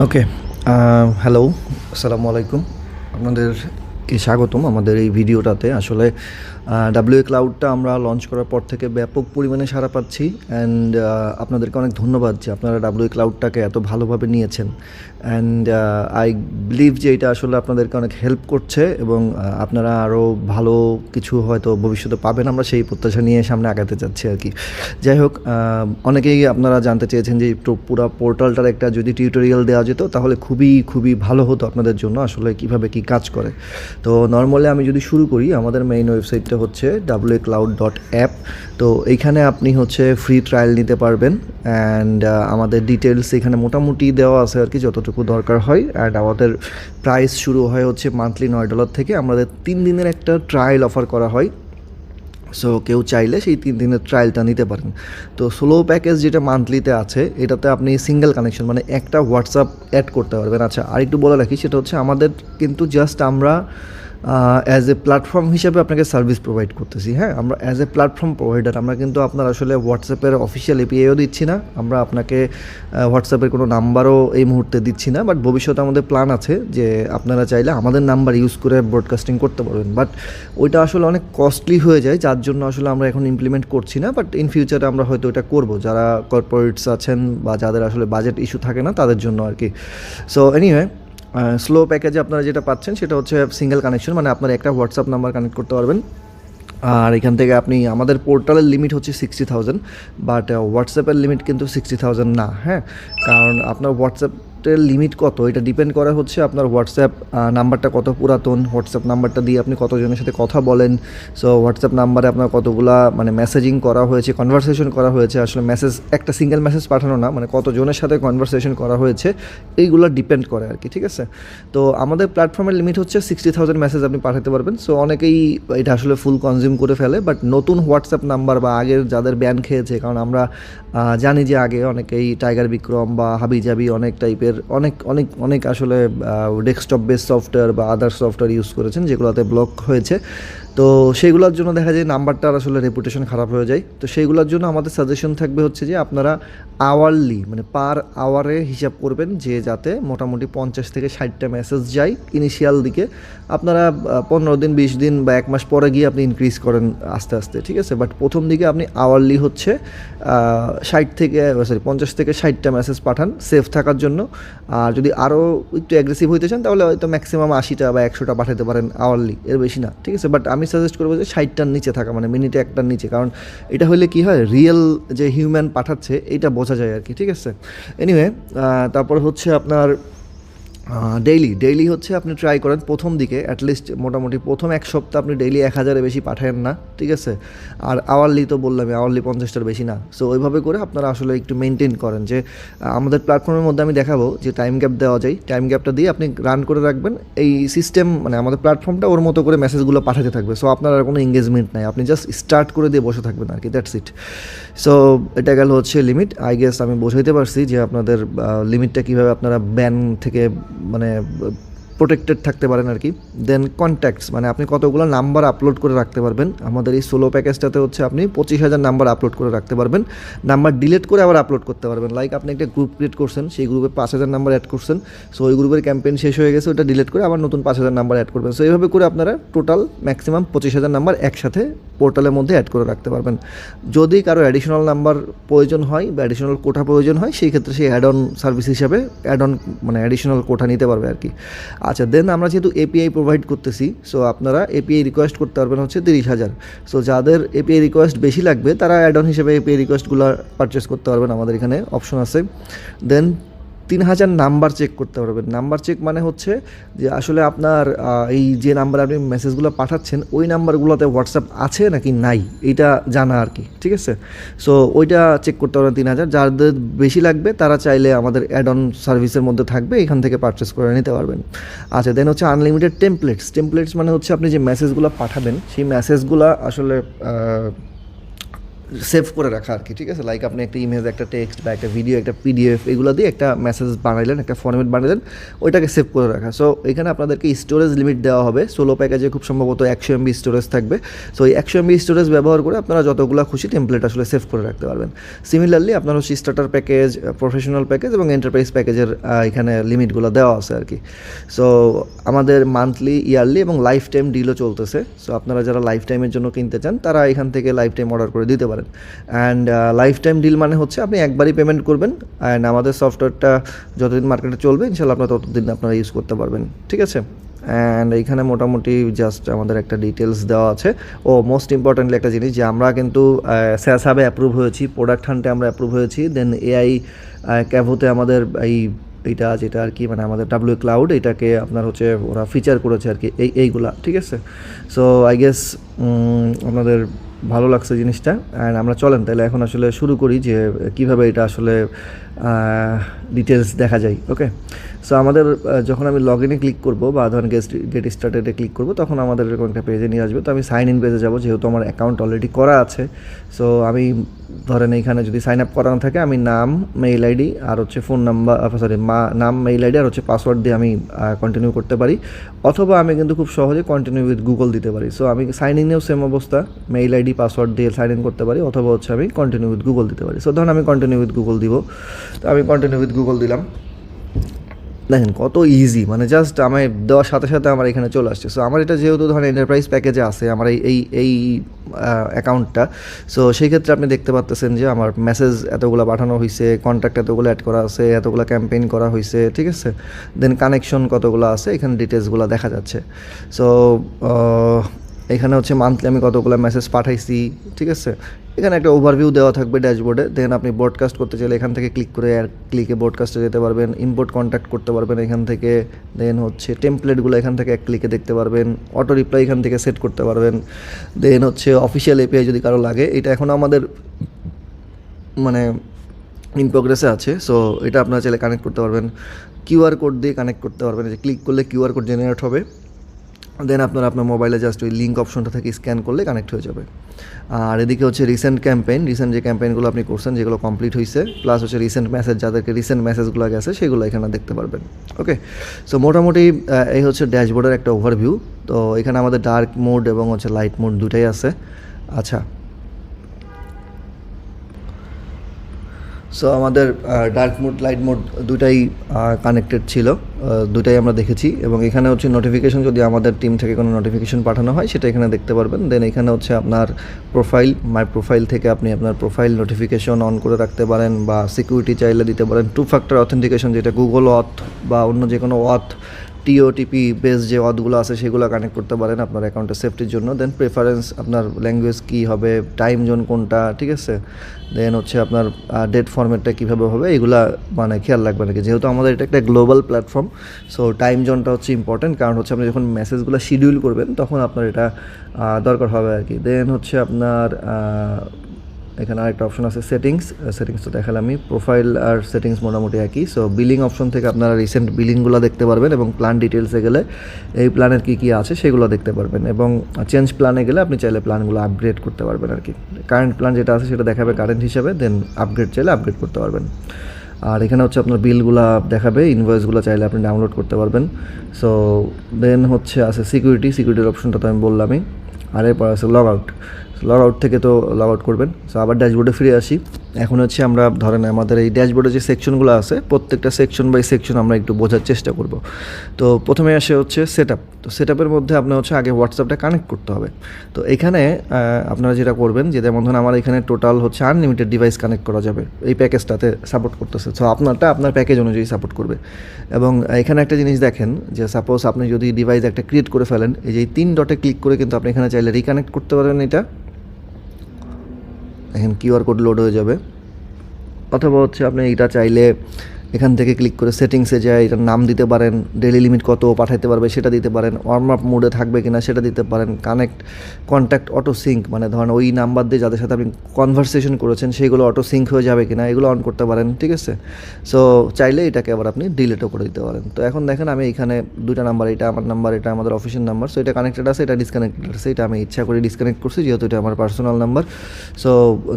ওকে, hello, আসসালামু আলাইকুম। আপনাদেরকে স্বাগতম আমাদের এই ভিডিওটাতে। আসলে ডাব্লিউ ক্লাউডটা আমরা লঞ্চ করার পর থেকে ব্যাপক পরিমাণে সাড়া পাচ্ছি অ্যান্ড আপনাদেরকে অনেক ধন্যবাদ যে আপনারা ডাব্লিউ ক্লাউডটাকে এত ভালোভাবে নিয়েছেন। অ্যান্ড আই বিলিভ যে এটা আসলে আপনাদেরকে অনেক হেল্প করছে এবং আপনারা আরও ভালো কিছু হয়তো ভবিষ্যতে পাবেন, আমরা সেই প্রত্যাশা নিয়ে সামনে আগাতে চাচ্ছি আর কি। যাই হোক, অনেকেই আপনারা জানতে চেয়েছেন যে পুরো পোর্টালটার একটা যদি টিউটোরিয়াল দেওয়া যেত তাহলে খুবই খুবই ভালো হতো আপনাদের জন্য, আসলে কিভাবে কি কাজ করে। তো নর্মালি আমি যদি শুরু করি, আমাদের মেইন ওয়েবসাইটটা হচ্ছে wcloud.app। তো এইখানে আপনি হচ্ছে ফ্রি ট্রায়াল নিতে পারবেন অ্যান্ড আমাদের ডিটেলস এখানে মোটামুটি দেওয়া আছে আর কি, যতটুকু দরকার হয়। অ্যান্ড আমাদের প্রাইস শুরু হয় হচ্ছে মান্থলি $9 থেকে। আমাদের 3 দিনের একটা ট্রায়াল অফার করা হয়। সো কেউ চাইলে সেই 3 দিনের ট্রায়ালটা নিতে পারেন। তো স্লো প্যাকেজ যেটা মান্থলিতে আছে, এটাতে আপনি সিঙ্গেল কানেকশন মানে একটা হোয়াটসঅ্যাপ অ্যাড করতে পারবেন। আচ্ছা, আরেকটু বলে রাখি, সেটা হচ্ছে আমাদের কিন্তু জাস্ট আমরা অ্যাজ এ প্ল্যাটফর্ম হিসেবে আপনাকে সার্ভিস প্রোভাইড করতেছি। হ্যাঁ, আমরা অ্যাজ এ প্ল্যাটফর্ম প্রোভাইডার, আমরা কিন্তু আপনার আসলে হোয়াটসঅ্যাপের অফিসিয়াল এপিআইও দিচ্ছি না, আমরা আপনাকে হোয়াটসঅ্যাপের কোনো নাম্বারও এই মুহূর্তে দিচ্ছি না। বাট ভবিষ্যতে আমাদের প্ল্যান আছে যে আপনারা চাইলে আমাদের নাম্বার ইউজ করে ব্রডকাস্টিং করতে পারবেন। বাট ওইটা আসলে অনেক কস্টলি হয়ে যায়, যার জন্য আসলে আমরা এখন ইমপ্লিমেন্ট করছি না। বাট ইন ফিউচারে আমরা হয়তো এটা করব, যারা কর্পোরেটস আছেন বা যাদের আসলে বাজেট ইস্যু থাকে না তাদের জন্য আর কি। সো এনিওয়ে, স্লো প্যাকেজে আপনারা যেটা পাচ্ছেন সেটা হচ্ছে সিঙ্গেল কানেকশন, মানে আপনার একটা হোয়াটসঅ্যাপ নাম্বার কানেক্ট করতে পারবেন। আর এখান থেকে আপনি, আমাদের পোর্টালের লিমিট হচ্ছে 60,000, বাট হোয়াটসঅ্যাপের লিমিট কিন্তু 60,000 না। হ্যাঁ, কারণ আপনার হোয়াটসঅ্যাপের লিমিট কত এটা ডিপেন্ড করা হচ্ছে আপনার হোয়াটসঅ্যাপ নাম্বারটা কত পুরাতন, হোয়াটসঅ্যাপ নাম্বারটা দিয়ে আপনি কতজনের সাথে কথা বলেন। সো হোয়াটসঅ্যাপ নাম্বারে আপনার কতগুলা মানে মেসেজিং করা হয়েছে, কনভারসেশন করা হয়েছে, আসলে মেসেজ একটা সিঙ্গেল মেসেজ পাঠানো না, মানে কতজনের সাথে কনভারসেশন করা হয়েছে, এইগুলো ডিপেন্ড করে আর কি। ঠিক আছে, তো আমাদের প্ল্যাটফর্মের লিমিট হচ্ছে 60,000 মেসেজ আপনি পাঠাতে পারবেন। সো অনেকেই এটা আসলে ফুল কনজিউম করে ফেলে, বাট নতুন হোয়াটসঅ্যাপ নাম্বার বা আগের যাদের ব্যান খেয়েছে, কারণ আমরা জানি যে আগে অনেকেই টাইগার বিক্রম বা হাবিজাবি অনেক টাইপের অনেক অনেক অনেক আসলে ডেস্কটপ বেস সফটওয়্যার বা আদার সফটওয়্যার ইউজ করেছেন যেগুলোতে ব্লক হয়েছে। তো সেইগুলোর জন্য দেখা যায় নাম্বারটার আসলে রেপুটেশন খারাপ হয়ে যায়। তো সেইগুলোর জন্য আমাদের সাজেশন থাকবে হচ্ছে যে আপনারা আওয়ারলি মানে পার আওয়ারে হিসাব করবেন, যে যাতে মোটামুটি 50 থেকে 60টা মেসেজ যায় ইনিশিয়াল দিকে। আপনারা 15 দিন 20 দিন বা 1 মাস পরে গিয়ে আপনি ইনক্রিজ করেন আস্তে আস্তে, ঠিক আছে। বাট প্রথম দিকে আপনি আওয়ারলি হচ্ছে 50 থেকে 60টা মেসেজ পাঠান সেফ থাকার জন্য। আর যদি আরও একটু অ্যাগ্রেসিভ হইতে চান তাহলে হয়তো ম্যাক্সিমাম 80টা বা 100টা পাঠাতে পারেন আওয়ারলি, এর বেশি না, ঠিক আছে। বাট আমি সাজেস্ট করবো যে 60টার নিচে থাকা, মানে মিনিটে 1টার নিচে, কারণ এটা হলে কি হয়, রিয়েল যে হিউম্যান পাঠাচ্ছে এইটা বোঝা যায় আর কি, ঠিক আছে। এনিওয়ে, তারপর হচ্ছে আপনার ডেইলি হচ্ছে আপনি ট্রাই করেন প্রথম দিকে, অ্যাটলিস্ট মোটামুটি প্রথম 1 সপ্তাহ আপনি ডেইলি 1000-এর বেশি পাঠায়েন না, ঠিক আছে। আর আওয়ারলি তো বললামই, আওয়ারলি 50টার বেশি না। সো ওইভাবে করে আপনারা আসলে একটু মেনটেন করেন যে আমাদের প্ল্যাটফর্মের মধ্যে আমি দেখাবো যে টাইম গ্যাপ দেওয়া যায়, টাইম গ্যাপটা দিয়ে আপনি রান করে রাখবেন এই সিস্টেম, মানে আমাদের প্ল্যাটফর্মটা ওর মতো করে মেসেজগুলো পাঠাতে থাকবে। সো আপনার আর কোনো এঙ্গেজমেন্ট নাই, আপনি জাস্ট স্টার্ট করে দিয়ে বসে থাকবেন আর কি, দ্যাটস ইট। সো এটা গেল হচ্ছে লিমিট। আই গেস আমি বোঝাইতে পারছি যে আপনাদের লিমিটটা কীভাবে আপনারা ব্যান থেকে মানে প্রোটেক্টেড থাকতে পারেন আর কি। দেন কন্ট্যাক্টস, মানে আপনি কতগুলো নাম্বার আপলোড করে রাখতে পারবেন। আমাদের এই সোলো প্যাকেজটাতে হচ্ছে আপনি 25,000 নাম্বার আপলোড করে রাখতে পারবেন, নাম্বার ডিলিট করে আবার আপলোড করতে পারবেন। লাইক আপনি একটা গ্রুপ ক্রিয়েট করছেন, সেই গ্রুপে 5,000 নাম্বার অ্যাড করছেন, সো ওই গ্রুপের ক্যাম্পেইন শেষ হয়ে গেছে, ওটা ডিলিট করে আবার নতুন 5,000 নাম্বার অ্যাড করবেন। সো এইভাবে করে আপনারা টোটাল ম্যাক্সিমাম 25,000 নাম্বার একসাথে পোর্টালের মধ্যে অ্যাড করে রাখতে পারবেন। যদি কারো অ্যাডিশনাল নাম্বার প্রয়োজন হয় বা অ্যাডিশনাল কোঠা প্রয়োজন হয়, সেই ক্ষেত্রে সেই অ্যাড অন সার্ভিস হিসাবে অ্যাড অন মানে অ্যাডিশনাল কোঠা নিতে পারবে আর কি। আচ্ছা, দেন আমরা যেহেতু এপিআই প্রোভাইড করতেছি, সো আপনারা এপিআই রিকোয়েস্ট করতে পারবেন হচ্ছে 30,000। সো যাদের এপিআই রিকোয়েস্ট বেশি লাগবে তারা অ্যাড অন হিসেবে এপিআই রিকোয়েস্টগুলো পারচেস করতে পারবেন, আমাদের এখানে অপশন আছে। দেন 3,000 নাম্বার চেক করতে পারবেন। নাম্বার চেক মানে হচ্ছে যে আসলে আপনার এই যে নাম্বার আপনি মেসেজগুলো পাঠাচ্ছেন ওই নাম্বারগুলোতে হোয়াটসঅ্যাপ আছে নাকি নাই, এইটা জানা আর কি, ঠিক আছে। সো ওইটা চেক করতে পারবেন 3,000। যাদের বেশি লাগবে তারা চাইলে আমাদের অ্যাড অন সার্ভিসের মধ্যে থাকবে, এখান থেকে পারচেস করে নিতে পারবেন। আচ্ছা, দেন হচ্ছে আনলিমিটেড টেমপ্লেটস মানে হচ্ছে আপনি যে মেসেজগুলো পাঠাবেন সেই মেসেজগুলো আসলে সেভ করে রাখা আর কি, ঠিক আছে? লাইক আপনি একটা ইমেজ, একটা টেক্সট বা একটা ভিডিও, একটা পিডিএফ এগুলো দিয়ে একটা মেসেজ বানাইলেন, একটা ফরম্যাট বানাইলেন, ওইটাকে সেভ করে রাখা। সো এখানে আপনাদেরকে স্টোরেজ লিমিট দেওয়া হবে। সোলো প্যাকেজে খুব সম্ভবত 100 MB স্টোরেজ থাকবে। সো এই 100 MB স্টোরেজ ব্যবহার করে আপনারা যতগুলো খুশি টেমপ্লেট আসলে সেভ করে রাখতে পারবেন। সিমিলারলি আপনার হচ্ছে স্টার্টার প্যাকেজ, প্রফেশনাল প্যাকেজ এবং এন্টারপ্রাইজ প্যাকেজের এখানে লিমিটগুলো দেওয়া আছে আর কি। সো আমাদের মান্থলি, ইয়ারলি এবং লাইফ টাইম ডিলও চলতেছে। সো আপনারা যারা লাইফ টাইমের জন্য কিনতে চান তারা এখান থেকে লাইফ টাইম অর্ডার করে দিতে পারেন। অ্যান্ড লাইফ টাইম ডিল মানে হচ্ছে আপনি একবারই পেমেন্ট করবেন, অ্যান্ড আমাদের সফটওয়্যারটা যতদিন মার্কেটে চলবে ইনশাল্লাহ আপনারা ততদিন আপনারা ইউজ করতে পারবেন, ঠিক আছে? অ্যান্ড এইখানে মোটামুটি জাস্ট আমাদের একটা ডিটেলস দেওয়া আছে। ও মোস্ট ইম্পর্ট্যান্টলি একটা জিনিস, যে আমরা কিন্তু SaaS হাবে অ্যাপ্রুভ হয়েছি, প্রোডাক্ট হান্টে আমরা অ্যাপ্রুভ হয়েছি, দেন AI ক্যাভোতে আমাদের এইটা যেটা আর কি মানে আমাদের WA ক্লাউড, এটাকে আপনার হচ্ছে ওরা ফিচার করেছে আর কি এইগুলা, ঠিক আছে? সো আই গেস আপনাদের ভালো লাগছে জিনিসটা। অ্যান্ড আমরা চলেন তাহলে এখন আসলে শুরু করি যে কীভাবে এটা আসলে ডিটেলস দেখা যায়। ওকে, সো আমাদের যখন আমি লগ ইনে ক্লিক করবো বা ধরেন গেট স্টার্টেডে ক্লিক করবো, তখন আমাদের এরকম একটা পেজে নিয়ে আসবে। তো আমি সাইন ইন পেজে যাবো, যেহেতু আমার অ্যাকাউন্ট অলরেডি করা আছে। সো ধরেন এইখানে যদি সাইন আপ করানো থাকে, আমি নাম, মেইল আইডি আর হচ্ছে ফোন নাম্বার, নাম, মেইল আইডি আর হচ্ছে পাসওয়ার্ড দিয়ে আমি কন্টিনিউ করতে পারি, অথবা আমি কিন্তু খুব সহজে কন্টিনিউ উইথ গুগল দিতে পারি। সো আমি সাইন ইনেও সেম অবস্থা, মেইল আইডি পাসওয়ার্ড দিয়ে সাইন ইন করতে পারি, অথবা হচ্ছে আমি কন্টিনিউ উইথ গুগল দিতে পারি। সো ধরুন আমি কন্টিনিউ উইথ গুগল দিব, তো আমি কন্টিনিউ উইথ গুগল দিলাম। দেখেন কত ইজি, মানে জাস্ট আমি দেওয়ার সাথে সাথে আমার এখানে চলে আসছে। সো আমার এটা যেহেতু ধরেন এন্টারপ্রাইজ প্যাকেজে আছে আমার এই অ্যাকাউন্টটা, সো সেই ক্ষেত্রে আপনি দেখতে পাচ্তেছেন যে আমার মেসেজ এতগুলো পাঠানো হয়েছে, কন্ট্যাক্ট এতগুলো অ্যাড করা আছে, এতগুলো ক্যাম্পেইন করা হয়েছে, ঠিক আছে? দেন কানেকশন কতগুলো আছে, এখানে ডিটেলসগুলো দেখা যাচ্ছে। সো এখানে হচ্ছে মান্থলি আমি কতগুলো মেসেজ পাঠাইছি, ঠিক আছে? এখানে একটা ওভারভিউ দেওয়া থাকবে ড্যাশবোর্ডে। দেন আপনি ব্রডকাস্ট করতে চাইলে এখান থেকে ক্লিক করে ক্লিকে ব্রডকাস্টে যেতে পারবেন, ইম্পোর্ট কন্ট্যাক্ট করতে পারবেন এখান থেকে। দেন হচ্ছে টেমপ্লেটগুলো এখান থেকে এক ক্লিকে দেখতে পারবেন, অটো রিপ্লাই এখান থেকে সেট করতে পারবেন। দেন হচ্ছে অফিসিয়াল API যদি কারো লাগে, এটা এখনও আমাদের মানে ইন প্রোগ্রেসে আছে। সো এটা আপনারা চাইলে কানেক্ট করতে পারবেন, QR কোড দিয়ে কানেক্ট করতে পারবেন। যে ক্লিক করলে QR কোড জেনারেট হবে, দেন আপনার মোবাইলে জাস্ট ওই লিঙ্ক অপশনটা থেকে স্ক্যান করলে কানেক্ট হয়ে যাবে। আর এদিকে হচ্ছে রিসেন্ট ক্যাম্পেইন, রিসেন্ট যে ক্যাম্পেইনগুলো আপনি করছেন, যেগুলো কমপ্লিট হয়েছে, প্লাস হচ্ছে রিসেন্ট মেসেজ, যাদেরকে রিসেন্ট মেসেজগুলো গেছে সেগুলো এখানে দেখতে পারবেন। ওকে, সো মোটামুটি এই হচ্ছে ড্যাশবোর্ডের একটা ওভারভিউ। তো এখানে আমাদের ডার্ক মোড এবং হচ্ছে লাইট মোড দুটাই আছে। আচ্ছা, সো আমাদের ডার্ক মোড, লাইট মোড দুটাই কানেক্টেড ছিল, দুটাই আমরা দেখেছি। এবং এখানে হচ্ছে নোটিফিকেশন, যদি আমাদের টিম থেকে কোনো নোটিফিকেশন পাঠানো হয় সেটা এখানে দেখতে পারবেন। দেন এখানে হচ্ছে আপনার প্রোফাইল, মাই প্রোফাইল থেকে আপনি আপনার প্রোফাইল নোটিফিকেশন অন করে রাখতে পারেন, বা সিকিউরিটি চাইলে দিতে পারেন। 2 ফ্যাক্টর অথেন্টিকেশন, যেটা গুগল অথ বা অন্য যে কোনো অথ, TOTP বেস যে অথগুলো আছে সেগুলো কানেক্ট করতে পারেন আপনার অ্যাকাউন্টের সেফটির জন্য। দেন প্রেফারেন্স, আপনার ল্যাঙ্গুয়েজ কী হবে, টাইম জোন কোনটা, ঠিক আছে? দেন হচ্ছে আপনার ডেট ফরম্যাটটা কীভাবে হবে, এগুলা মানে খেয়াল রাখবেন আর কি। যেহেতু আমাদের এটা একটা গ্লোবাল প্ল্যাটফর্ম, সো টাইম জোনটা হচ্ছে ইম্পর্টেন্ট, কারণ হচ্ছে আপনি যখন মেসেজগুলো শিডিউল করবেন তখন আপনার এটা দরকার হবে আর কি। দেন হচ্ছে আপনার এখানে আরেকটা অপশন আছে সেটিংস, সেটিংস তো দেখালাম আমি। প্রোফাইল আর সেটিংস মোটামুটি একই। সো বিলিং অপশন থেকে আপনারা রিসেন্ট বিলিংগুলো দেখতে পারবেন, এবং প্ল্যান ডিটেলসে গেলে এই প্ল্যানের কী কী আছে সেগুলো দেখতে পারবেন, এবং চেঞ্জ প্ল্যানে গেলে আপনি চাইলে প্ল্যানগুলো আপগ্রেড করতে পারবেন আর কি। কারেন্ট প্ল্যান যেটা আছে সেটা দেখাবে কারেন্ট হিসাবে, দেন আপগ্রেড চাইলে আপগ্রেড করতে পারবেন। আর এখানে হচ্ছে আপনার বিলগুলো দেখাবে, ইনভয়েসগুলো চাইলে আপনি ডাউনলোড করতে পারবেন। সো দেন হচ্ছে আছে সিকিউরিটির অপশনটা তো আমি বললামই। আর এরপর আছে লগ আউট থেকে তো লগ আউট করবেন। সো আবার ড্যাশবোর্ডে ফিরে আসি। এখন হচ্ছে আমরা ধরেন আমাদের এই ড্যাশবোর্ডে যে সেকশনগুলো আছে, প্রত্যেকটা সেকশন বাই সেকশন আমরা একটু বোঝার চেষ্টা করব। তো প্রথমে আসে হচ্ছে সেটআপ। তো সেটআপের মধ্যে আপনার হচ্ছে আগে হোয়াটসঅ্যাপটা কানেক্ট করতে হবে। তো এখানে আপনারা যেটা করবেন, যে যেমন ধরুন আমার এখানে টোটাল হচ্ছে আনলিমিটেড ডিভাইস কানেক্ট করা যাবে, এই প্যাকেজটাতে সাপোর্ট করতেছে। সো আপনারটা আপনার প্যাকেজ অনুযায়ী সাপোর্ট করবে। এবং এখানে একটা জিনিস দেখেন, যে সাপোজ আপনি যদি ডিভাইস একটা ক্রিয়েট করে ফেলেন, এই যে 3 ডটে ক্লিক করে কিন্তু আপনি এখানে চাইলে রিকানেক্ট করতে পারেন। এটা এখন QR কোড লোড হয়ে যাবে, অথবা হচ্ছে আপনি এটা চাইলে এখান থেকে ক্লিক করে সেটিংসে যায় এটার নাম দিতে পারেন, ডেইলি লিমিট কত পাঠাইতে পারবে সেটা দিতে পারেন, ওয়ার্ম আপ মোডে থাকবে কিনা সেটা দিতে পারেন, কন্ট্যাক্ট অটো সিঙ্ক মানে ধরেন ওই নাম্বার দিয়ে যাদের সাথে আপনি কনভারসেশন করেছেন সেইগুলো অটো সিঙ্ক হয়ে যাবে কিনা এগুলো অন করতে পারেন, ঠিক আছে। সো চাইলে এটাকে আবার আপনি ডিলিটও করে দিতে পারেন। তো এখন দেখেন আমি এখানে দুইটা নাম্বার, এটা আমার নাম্বার, এটা আমাদের অফিসিয়াল নাম্বার, সো এটা কানেক্টেড আছে, এটা ডিসকানেক্টেড আছে, এটা আমি ইচ্ছা করে ডিসকানেক্ট করছি যেহেতু এটা আমার পার্সোনাল নাম্বার। সো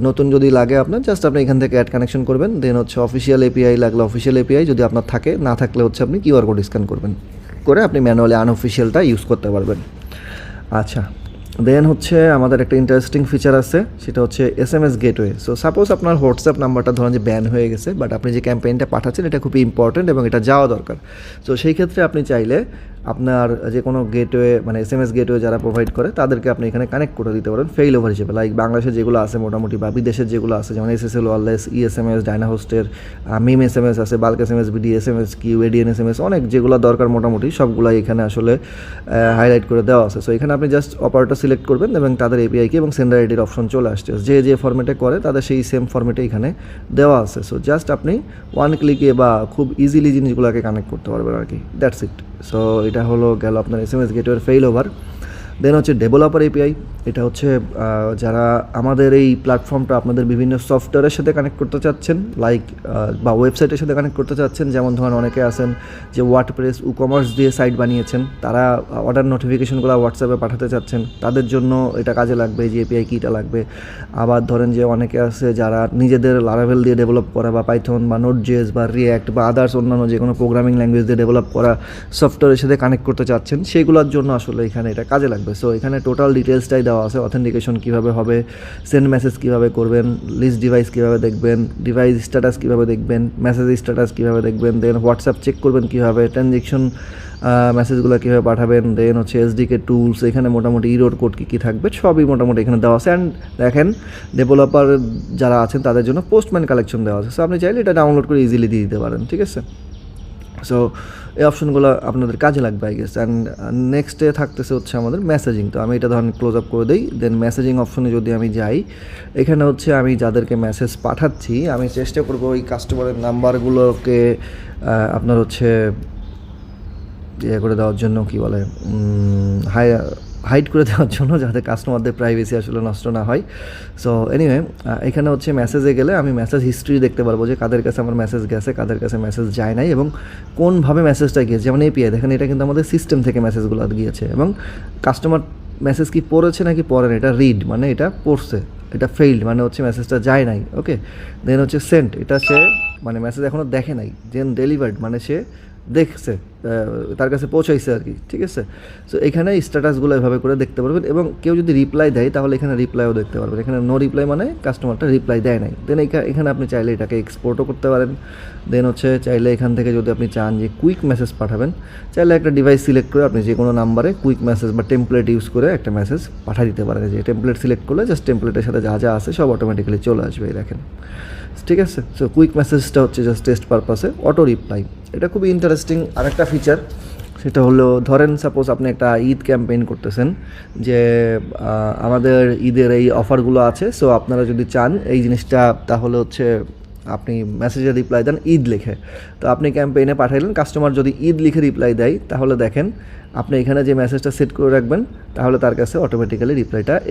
নতুন যদি লাগে আপনার জাস্ট আপনি এখান থেকে অ্যাড কানেকশন করবেন, দেন হচ্ছে অফিসিয়াল এপিআই লাগলে অফিসিয়াল এপিআই, যদি আপনার থাকে, না থাকলে হচ্ছে আপনি কিউআর কোড স্ক্যান করবেন করে আপনি ম্যানুয়ালি আনঅফিসিয়ালটা ইউজ করতে পারবেন। আচ্ছা, দেন হচ্ছে আমাদের একটা ইন্টারেস্টিং ফিচার আছে, সেটা হচ্ছে SMS গেটওয়ে। সো সাপোজ আপনার হোয়াটসঅ্যাপ নাম্বারটা ধরেন যে ব্যান হয়ে গেছে, বাট আপনি যে ক্যাম্পেইনটা পাঠাচ্ছেন এটা খুবই ইম্পর্টেন্ট এবং এটা যাওয়া দরকার। সো সেই ক্ষেত্রে আপনি চাইলে আপনার যে কোনো গেটওয়ে মানে SMS গেটওয়ে যারা প্রোভাইড করে তাদেরকে আপনি এখানে কানেক্ট করে দিতে পারেন ফেইল ওভার হিসেবে, লাইক বাংলাদেশের যেগুলো আছে মোটামুটি বা বিদেশের যেগুলো আছে যেমন SSL ওয়্যারলেস, ESMS, ডাইনাহোস্টের, মিম SMS আছে, বাল্ক SMS, BD SMS, কিউ, ADN SMS, অনেক যেগুলো দরকার মোটামুটি সবগুলাই এখানে আসলে হাইলাইট করে দেওয়া আছে। সো এখানে আপনি জাস্ট অপারেটর সিলেক্ট করবেন এবং তাদের এপিআইকে এবং সেন্ডার আইডির অপশন চলে আসছে, যে ফরম্যাটে করে তাদের সেই সেম ফরম্যাটে এখানে দেওয়া আছে। সো জাস্ট আপনি ওয়ান ক্লিকে বা খুব ইজিলি জিনিসগুলোকে কানেক্ট করতে পারবেন আর কি, দ্যাটস ইট। সো এটা হলো গেল আপনার SMS গেটওয়ের ফেইল ওভার। দেন হচ্ছে ডেভেলপার এপিআই, এটা হচ্ছে যারা আমাদের এই প্ল্যাটফর্মটা আপনাদের বিভিন্ন সফটওয়্যারের সাথে কানেক্ট করতে চাচ্ছেন, লাইক বা ওয়েবসাইটের সাথে কানেক্ট করতে চাচ্ছেন, যেমন ধরুন অনেকে আছেন যে ওয়ার্ডপ্রেস, কমার্স দিয়ে সাইট বানিয়েছেন, তারা অর্ডার নোটিফিকেশনগুলো হোয়াটসঅ্যাপে পাঠাতে চাচ্ছেন, তাদের জন্য এটা কাজে লাগবে, যে এপিআই কিটা লাগবে। আবার ধরেন যে অনেকে আছে যারা নিজেদের লারাভেল দিয়ে ডেভেলপ করা বা পাইথন বা নোড.js বা রিয়্যাক্ট বা আদার্স অন্যান্য যে কোনো প্রোগ্রামিং ল্যাঙ্গুয়েজ দিয়ে ডেভেলপ করা সফটওয়্যারের সাথে কানেক্ট করতে চাচ্ছেন, সেইগুলোর জন্য আসলে এখানে এটা কাজে লাগবে। সো এখানে টোটাল ডিটেলসটাই দেওয়া আছে, অথেন্টিকেশন কীভাবে হবে, সেন্ড মেসেজ কীভাবে করবেন, লিস্ট ডিভাইস কীভাবে দেখবেন, ডিভাইস স্ট্যাটাস কীভাবে দেখবেন, মেসেজ স্ট্যাটাস কীভাবে দেখবেন, দেন হোয়াটসঅ্যাপ চেক করবেন কীভাবে, ট্রানজেকশন মেসেজগুলো কীভাবে পাঠাবেন, দেন হচ্ছে SDK টুলস, এখানে মোটামুটি ইরোড কোড কী কী থাকবে সবই মোটামুটি এখানে দেওয়া আছে। অ্যান্ড দেখেন ডেভেলপার যারা আছেন তাদের জন্য পোস্টম্যান কালেকশন দেওয়া আছে, সো আপনি চাইলে এটা ডাউনলোড করে ইজিলি দিয়ে দিতে পারেন, ঠিক আছে। সো এই অপশনগুলো আপনাদের কাজে লাগবে আই গেস। অ্যান্ড নেক্সটে থাকতেছে হচ্ছে আমাদের মেসেজিং। তো আমি এটা ধরেন ক্লোজ আপ করে দিই, দেন মেসেজিং অপশনে যদি আমি যাই, এখানে হচ্ছে আমি যাদেরকে মেসেজ পাঠাচ্ছি আমি চেষ্টা করবো ওই কাস্টমারের নাম্বারগুলোকে আপনার হচ্ছে ইয়ে করে দেওয়ার জন্য, কি বলে, হাইড করে দেওয়ার জন্য, যাতে কাস্টমারদের প্রাইভেসি আসলে নষ্ট না হয়। সো এনিওয়ে এখানে হচ্ছে মেসেজে গেলে আমি মেসেজ হিস্ট্রি দেখতে পারবো যে কাদের কাছে আমার মেসেজ গেছে, কাদের কাছে মেসেজ যায় নাই এবং কোনভাবে মেসেজটা গিয়েছে। যেমন এপিআই দেখেন, এটা কিন্তু আমাদের সিস্টেম থেকে মেসেজগুলো গিয়েছে এবং কাস্টমার মেসেজ কি পড়েছে নাকি পড়ে না, এটা রিড মানে এটা পড়ছে, এটা ফেইল্ড মানে হচ্ছে মেসেজটা যায় নাই, ওকে। দেন হচ্ছে সেন্ট, এটা সে মানে মেসেজ এখনও দেখে নাই, দেন ডেলিভার্ড মানে সে দেখছে, তার কাছে পৌঁছাইছে আর কি, ঠিক আছে। সো এখানে স্ট্যাটাসগুলো এভাবে করে দেখতে পারবেন এবং কেউ যদি রিপ্লাই দেয় তাহলে এখানে রিপ্লাইও দেখতে পারবেন। এখানে নো রিপ্লাই মানে কাস্টমারটা রিপ্লাই দেয় নাই। দেন এখানে আপনি চাইলে এটাকে এক্সপোর্টও করতে পারেন। দেন হচ্ছে চাইলে এখান থেকে যদি আপনি চান যে কুইক মেসেজ পাঠাবেন, চাইলে একটা ডিভাইস সিলেক্ট করে আপনি যে কোনো নাম্বারে কুইক মেসেজ বা টেমপ্লেট ইউজ করে একটা মেসেজ পাঠিয়ে দিতে পারেন। যে টেমপ্লেট সিলেক্ট করলে জাস্ট টেমপ্লেটের সাথে যা যা আছে সব অটোমেটিক্যালি চলে আসবে, দেখেন, ঠিক আছে। সো কুইক মেসেজটা হচ্ছে জাস্ট টেস্ট পারপাসে অটো রিপ্লাই। এটা খুবই ইন্টারেস্টিং আরেকটা ফিচার, সেটা হলো ধরেন সাপোজ আপনি একটা ঈদ ক্যাম্পেইন করতেছেন যে আমাদের ঈদের এই অফারগুলো আছে, সো আপনারা যদি চান এই জিনিসটা, তাহলে হচ্ছে আপনি মেসেজে রিপ্লাই দেন ঈদ লিখে, তো আপনি ক্যাম্পেইনে পাঠাইলেন, কাস্টমার যদি ঈদ লিখে রিপ্লাই দেয় তাহলে দেখেন আপনি এখানে যে মেসেজটা সেট করে রাখবেন তাহলে তার কাছে অটোমেটিক্যালি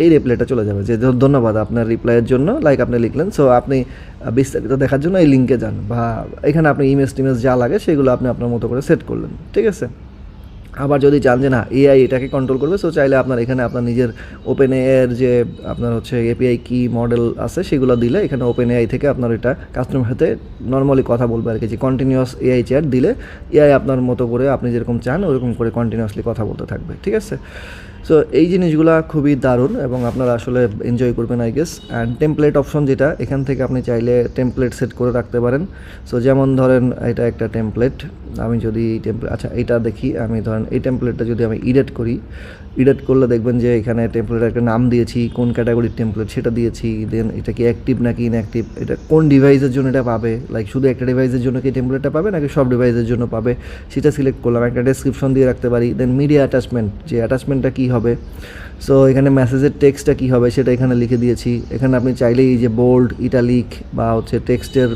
এই রিপ্লাইটা চলে যাবে যে ধন্যবাদ আপনার রিপ্লাইয়ের জন্য, লাইক আপনি লিখলেন। সো আপনি বিস্তারিত দেখার জন্য এই লিঙ্কে যান, বা এখানে আপনি ইমেজ টিমেজ যা লাগে সেগুলো আপনি আপনার মতো করে সেট করলেন, ঠিক আছে। আবার যদি চান যে না এআই এটাকে কন্ট্রোল করবে, সো চাইলে আপনার এখানে আপনার নিজের ওপেন এআইয়ের যে আপনার হচ্ছে এপিআই কি মডেল আছে সেগুলো দিলে এখানে ওপেন এআই থেকে আপনার এটা কাস্টমার সাথে নর্মালি কথা বলবে আর কি, যে কন্টিনিউয়াস এআই চ্যাট দিলে এআই আপনার মতো করে আপনি যেরকম চান ওরকম করে কন্টিনিউয়াসলি কথা বলতে থাকবে, ঠিক আছে। সো এই জিনিসগুলো খুবই দারুণ এবং আপনারা আসলে এনজয় করবেন I guess. And template option যেটা, এখান থেকে আপনি চাইলে টেমপ্লেট সেট করে রাখতে পারেন। সো যেমন ধরেন এটা একটা টেমপ্লেট, আমি যদি আচ্ছা এটা দেখি, আমি ধরেন ধরেন এই টেমপ্লেটটা যদি আমি এডিট করি, এডিট করলে দেখবেন যে এখানে টেমপ্লেটের একটা নাম দিয়েছি, কোন ক্যাটাগরির টেমপ্লেট সেটা দিয়েছি, দেন এটা কি অ্যাক্টিভ নাকি ইনঅ্যাক্টিভ, এটা কোন ডিভাইসের জন্য এটা পাবে, লাইক শুধু একটা ডিভাইসের জন্য কি টেমপ্লেটটা পাবে নাকি সব ডিভাইসের জন্য পাবে সেটা সিলেক্ট করলাম, একটা ডেসক্রিপশন দিয়ে রাখতে পারি। দেন মিডিয়া অ্যাটাচমেন্ট, যে অ্যাটাচমেন্টটা কী হবে, সো এখানে মেসেজের টেক্সটটা কী হবে সেটা এখানে লিখে দিয়েছি। এখানে আপনি চাইলেই এই যে বোল্ড, ইটালিক বা হচ্ছে টেক্সটের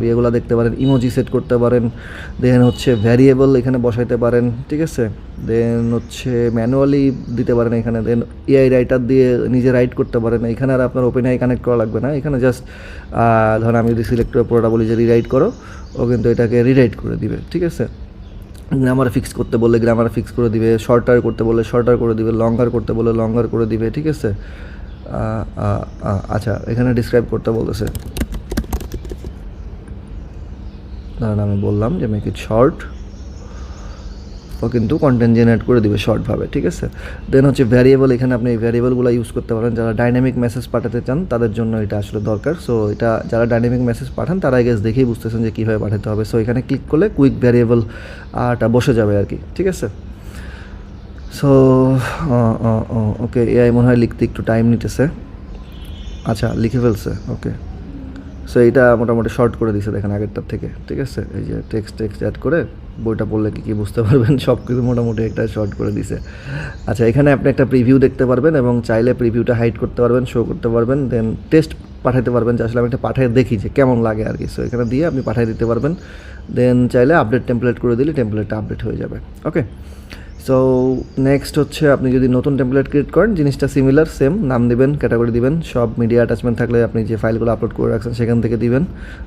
ইয়েগুলো দেখতে পারেন, ইমোজি সেট করতে পারেন, দেন হচ্ছে ভ্যারিয়েবল এখানে বসাইতে পারেন, ঠিক আছে। দেন হচ্ছে ম্যানুয়ালি দিতে পারেন এখানে, দেন এআই রাইটার দিয়ে নিজে রাইট করতে পারেন। এখানে আর আপনার ওপেন আই কানেক্ট করা লাগবে না, এখানে জাস্ট ধরুন আমি যদি সিলেক্ট করে পুরোটা বলি যে রিরাইট করো, ও কিন্তু এটাকে রিরাইট করে দিবে, ঠিক আছে। গ্রামার ফিক্স করতে বললে গ্রামার ফিক্স করে দিবে, শর্টার করতে বললে শর্টার করে দিবে, লঙ্গার করতে বললে লঙ্গার করে দিবে, ঠিক আছে। আচ্ছা, এখানে ডিসক্রাইব করতে বলতেছে, ধরেন আমি বললাম যে মেক ইট শর্ট, ও কিন্তু কন্টেন্ট জেনারেট করে দিবে শর্টভাবে, ঠিক আছে। দেন হচ্ছে ভ্যারিয়েবল, এখানে আপনি এই ভ্যারিয়েবলগুলো ইউজ করতে পারেন, যারা ডাইনামিক মেসেজ পাঠাতে চান তাদের জন্য এটা আসলে দরকার। সো এটা যারা ডাইনামিক মেসেজ পাঠান তারা গেস দেখেই বুঝতেছেন যে কীভাবে পাঠাতে হবে। সো এখানে ক্লিক করলে কুইক ভ্যারিয়েবলটা বসে যাবে আর কি, ঠিক আছে। সো ওকে, এআই মনে হয় লিখতে একটু টাইম নিতেছে। আচ্ছা, লিখে ফেলছে, ওকে। সো এইটা মোটামুটি শর্ট করে দিছে দেখেন আগেরটার থেকে, ঠিক আছে। এই যে টেক্সট অ্যাড করে বইটা পড়লে কী বুঝতে পারবেন সব কিছু মোটামুটি একটা শর্ট করে দিছে। আচ্ছা, এখানে আপনি একটা প্রিভিউ দেখতে পারবেন এবং চাইলে প্রিভিউটা হাইড করতে পারবেন, শো করতে পারবেন, দেন টেস্ট পাঠাতে পারবেন, যে আসলে আমি একটা পাঠিয়ে দেখি যে কেমন লাগে আর কি। সো এখানে দিয়ে আপনি পাঠিয়ে দিতে পারবেন, দেন চাইলে আপডেট টেমপ্লেট করে দিলে টেমপ্লেটটা আপডেট হয়ে যাবে, ওকে। সো নেক্সট হচ্ছে আপনি যদি নতুন টেমপ্লেট ক্রিয়েট করেন, জিনিসটা সিমিলার, সেম নাম দিবেন, ক্যাটাগরি দিবেন, সব মিডিয়া অ্যাটাচমেন্ট থাকলে আপনি যে ফাইলগুলো আপলোড করে রাখছেন সেখান থেকে দিবেন,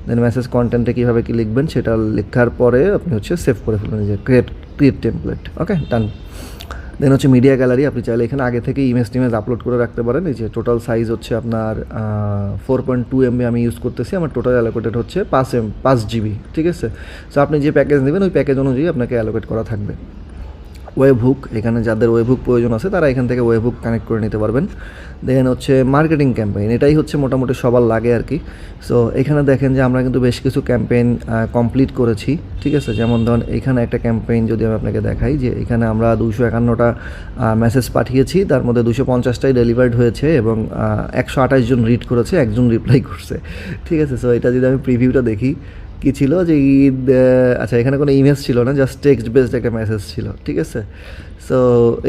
দেন মেসেজ কন্টেন্টে কীভাবে কী লিখবেন সেটা লেখার পরে আপনি হচ্ছে সেভ করে ফেলবেন, যে ক্রিয়েট টেমপ্লেট, ওকে, ডান। দেন হচ্ছে মিডিয়া গ্যালারি, আপনি চাইলে এখানে আগে থেকে ইমেজ আপলোড করে রাখতে পারেন। এই যে টোটাল সাইজ হচ্ছে আপনার 4.2 MB আমি ইউজ করতেছি, আমার টোটাল অ্যালোকেটেড হচ্ছে 5 GB, ঠিক আছে। সো আপনি যে প্যাকেজ নেবেন ওই প্যাকেজ অনুযায়ী আপনাকে অ্যালোকেট করা থাকবে। ওয়েবহুক, এখানে যাদের ওয়েবহুক প্রয়োজন আছে তারা এখান থেকে ওয়েবহুক কানেক্ট করে নিতে পারবেন। দেন হচ্ছে মার্কেটিং ক্যাম্পেইন, এটাই হচ্ছে মোটামুটি সবার লাগে আর কি। সো এখানে দেখেন যে আমরা কিন্তু বেশ কিছু ক্যাম্পেইন কমপ্লিট করেছি, ঠিক আছে। যেমন ধরুন এখানে একটা ক্যাম্পেইন যদি আমি আপনাকে দেখাই, যে এখানে আমরা 251টা মেসেজ পাঠিয়েছি, তার মধ্যে 250টাই ডেলিভার্ড হয়েছে এবং 128 জন রিড করেছে, একজন রিপ্লাই করছে, ঠিক আছে। সো এটা যদি আমি প্রিভিউটা দেখি, কী ছিল যে ঈদ, আচ্ছা এখানে কোনো ইমেজ ছিল না, জাস্ট টেক্সট বেসড একটা মেসেজ ছিল, ঠিক আছে। সো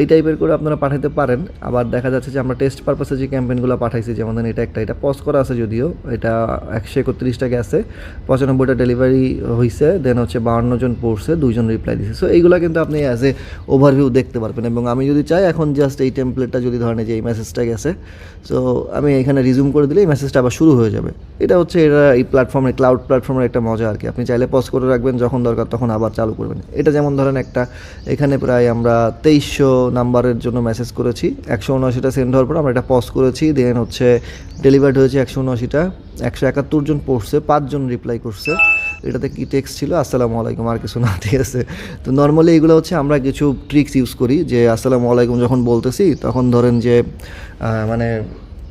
এই টাইপের করে আপনারা পাঠাতে পারেন। আবার দেখা যাচ্ছে যে আমরা টেস্ট পারপাসে যে ক্যাম্পেইনগুলো পাঠাইছি, যেমন ধরেন এটা পজ করা আছে, যদিও এটা 131টা গেছে, 95টা ডেলিভারি হয়েছে, দেন হচ্ছে 52 জন পড়ছে, 2 জন রিপ্লাই দিছে। সো এইগুলো কিন্তু আপনি অ্যাজ এ ওভারভিউ দেখতে পারবেন। এবং আমি যদি চাই এখন জাস্ট এই টেমপ্লেটটা যদি ধরেন যে এই মেসেজটা গেছে, সো আমি এখানে রিজুম করে দিলে এই মেসেজটা আবার শুরু হয়ে যাবে। এটা হচ্ছে এই প্ল্যাটফর্মের, ক্লাউড প্ল্যাটফর্মের একটা মজা আর কি। আপনি চাইলে পজ করে রাখবেন, যখন দরকার তখন আবার চালু করবেন। এটা যেমন ধরেন একটা, এখানে প্রায় আমরা 2300 নাম্বারের জন্য মেসেজ করেছি, 179টা সেন্ড হওয়ার পর আমরা এটা পজ করেছি, দেন হচ্ছে ডেলিভার্ড হয়েছে 179টা, 171 জন পড়ছে, 5 জন রিপ্লাই করছে। এটাতে কি টেক্সট ছিল, আসসালামু আলাইকুম, আর কিছু না, ঠিক আছে। তো নর্মালি এগুলো হচ্ছে আমরা কিছু ট্রিক্স ইউজ করি, যে আসসালামু আলাইকুম যখন বলতেছি তখন ধরেন যে মানে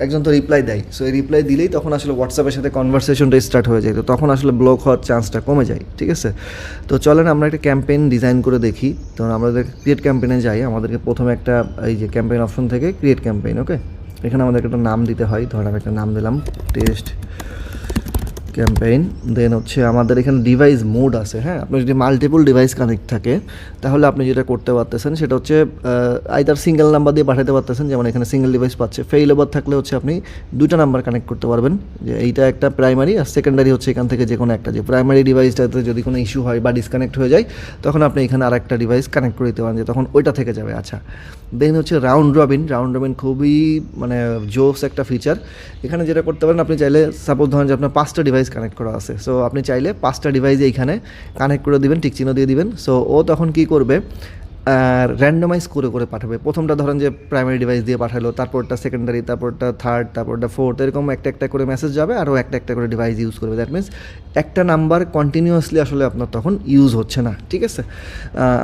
একজন তো রিপ্লাই দেয়, সো এই রিপ্লাই দিলেই তখন আসলে হোয়াটসঅ্যাপের সাথে কনভারসেশনটা স্টার্ট হয়ে যায়, তো তখন আসলে ব্লক হওয়ার চান্সটা কমে যায়, ঠিক আছে। তো চলেন আমরা একটা ক্যাম্পেইন ডিজাইন করে দেখি। তো আমাদের ক্রিয়েট ক্যাম্পেইনে যাই, আমাদেরকে প্রথমে একটা এই যে ক্যাম্পেইন অপশন থেকে ক্রিয়েট ক্যাম্পেইন, ওকে। এখানে আমাদেরকে একটা নাম দিতে হয়, ধরেন আমি একটা নাম দিলাম টেস্ট ক্যাম্পেইন। দেন হচ্ছে আমাদের এখানে ডিভাইস মোড আছে, হ্যাঁ। আপনার যদি মাল্টিপল ডিভাইস কানেক্ট থাকে তাহলে আপনি যেটা করতে পারতেছেন সেটা হচ্ছে আইদার সিঙ্গেল নাম্বার দিয়ে পাঠাতে পারতেছেন, যেমন এখানে সিঙ্গেল ডিভাইস পাচ্ছে। ফেইলেবল থাকলে হচ্ছে আপনি 2টা নাম্বার কানেক্ট করতে পারবেন, যে এইটা একটা প্রাইমারি আর সেকেন্ডারি হচ্ছে এখান থেকে যে কোনো একটা, যে প্রাইমারি ডিভাইসটাতে যদি কোনো ইস্যু হয় বা ডিসকানেক্ট হয়ে যায় তখন আপনি এখানে আর একটা ডিভাইস কানেক্ট করে দিতে পারেন, যে তখন ওইটা থেকে যাবে। আচ্ছা, দেন হচ্ছে রাউন্ড রবিন খুবই মানে জোস একটা ফিচার। এখানে যেটা করতে পারেন, আপনি চাইলে সাপোজ ধরেন যে আপনার 5টা ডিভাইস কানেক্ট করা আছে, সো আপনি চাইলে 5টা ডিভাইসে এইখানে কানেক্ট করে দিবেন, টিক চিহ্ন দিয়ে দিবেন। সো ও তখন কি করবে, র্যান্ডমাইজ করে করে পাঠাবে। প্রথমটা ধরেন যে প্রাইমারি ডিভাইস দিয়ে পাঠালো, তারপরটা সেকেন্ডারি, তারপরটা থার্ড, তারপরটা ফোর্থ, এরকম একটা একটা করে মেসেজ যাবে, আরও একটা একটা করে ডিভাইস ইউজ করবে। দ্যাট মিনস একটা নাম্বার কন্টিনিউয়াসলি আসলে আপনার তখন ইউজ হচ্ছে না, ঠিক আছে।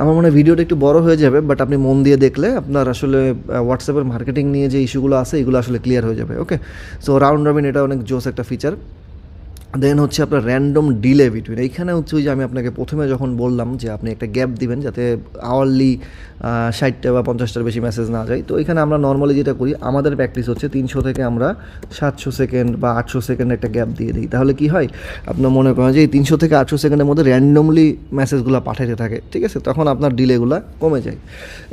আমার মনে হয় ভিডিওটা একটু বড় হয়ে যাবে, বাট আপনি মন দিয়ে দেখলে আপনার আসলে হোয়াটসঅ্যাপের মার্কেটিং নিয়ে যে ইস্যুগুলো আছে এগুলো আসলে ক্লিয়ার হয়ে যাবে, ওকে। সো রাউন্ড রবিন এটা অনেক জোস একটা ফিচার। দেন হচ্ছে আপনার র্যান্ডম ডিলে বিটুইন, এইখানে হচ্ছে ওই যে আমি আপনাকে প্রথমে যখন বললাম যে আপনি একটা গ্যাপ দিবেন যাতে আওয়ারলি 60টা বা 50টার বেশি মেসেজ না যায়। তো এখানে আমরা নর্মালি যেটা করি, আমাদের প্র্যাকটিস হচ্ছে 300 থেকে আমরা 700 সেকেন্ড বা 800 সেকেন্ড একটা গ্যাপ দিয়ে দিই। তাহলে কি হয়, আপনার মনে করেন যে এই 300 থেকে 800 সেকেন্ডের মধ্যে র্যান্ডমলি মেসেজগুলো পাঠাইতে থাকে, ঠিক আছে, তখন আপনার ডিলেগুলো কমে যায়।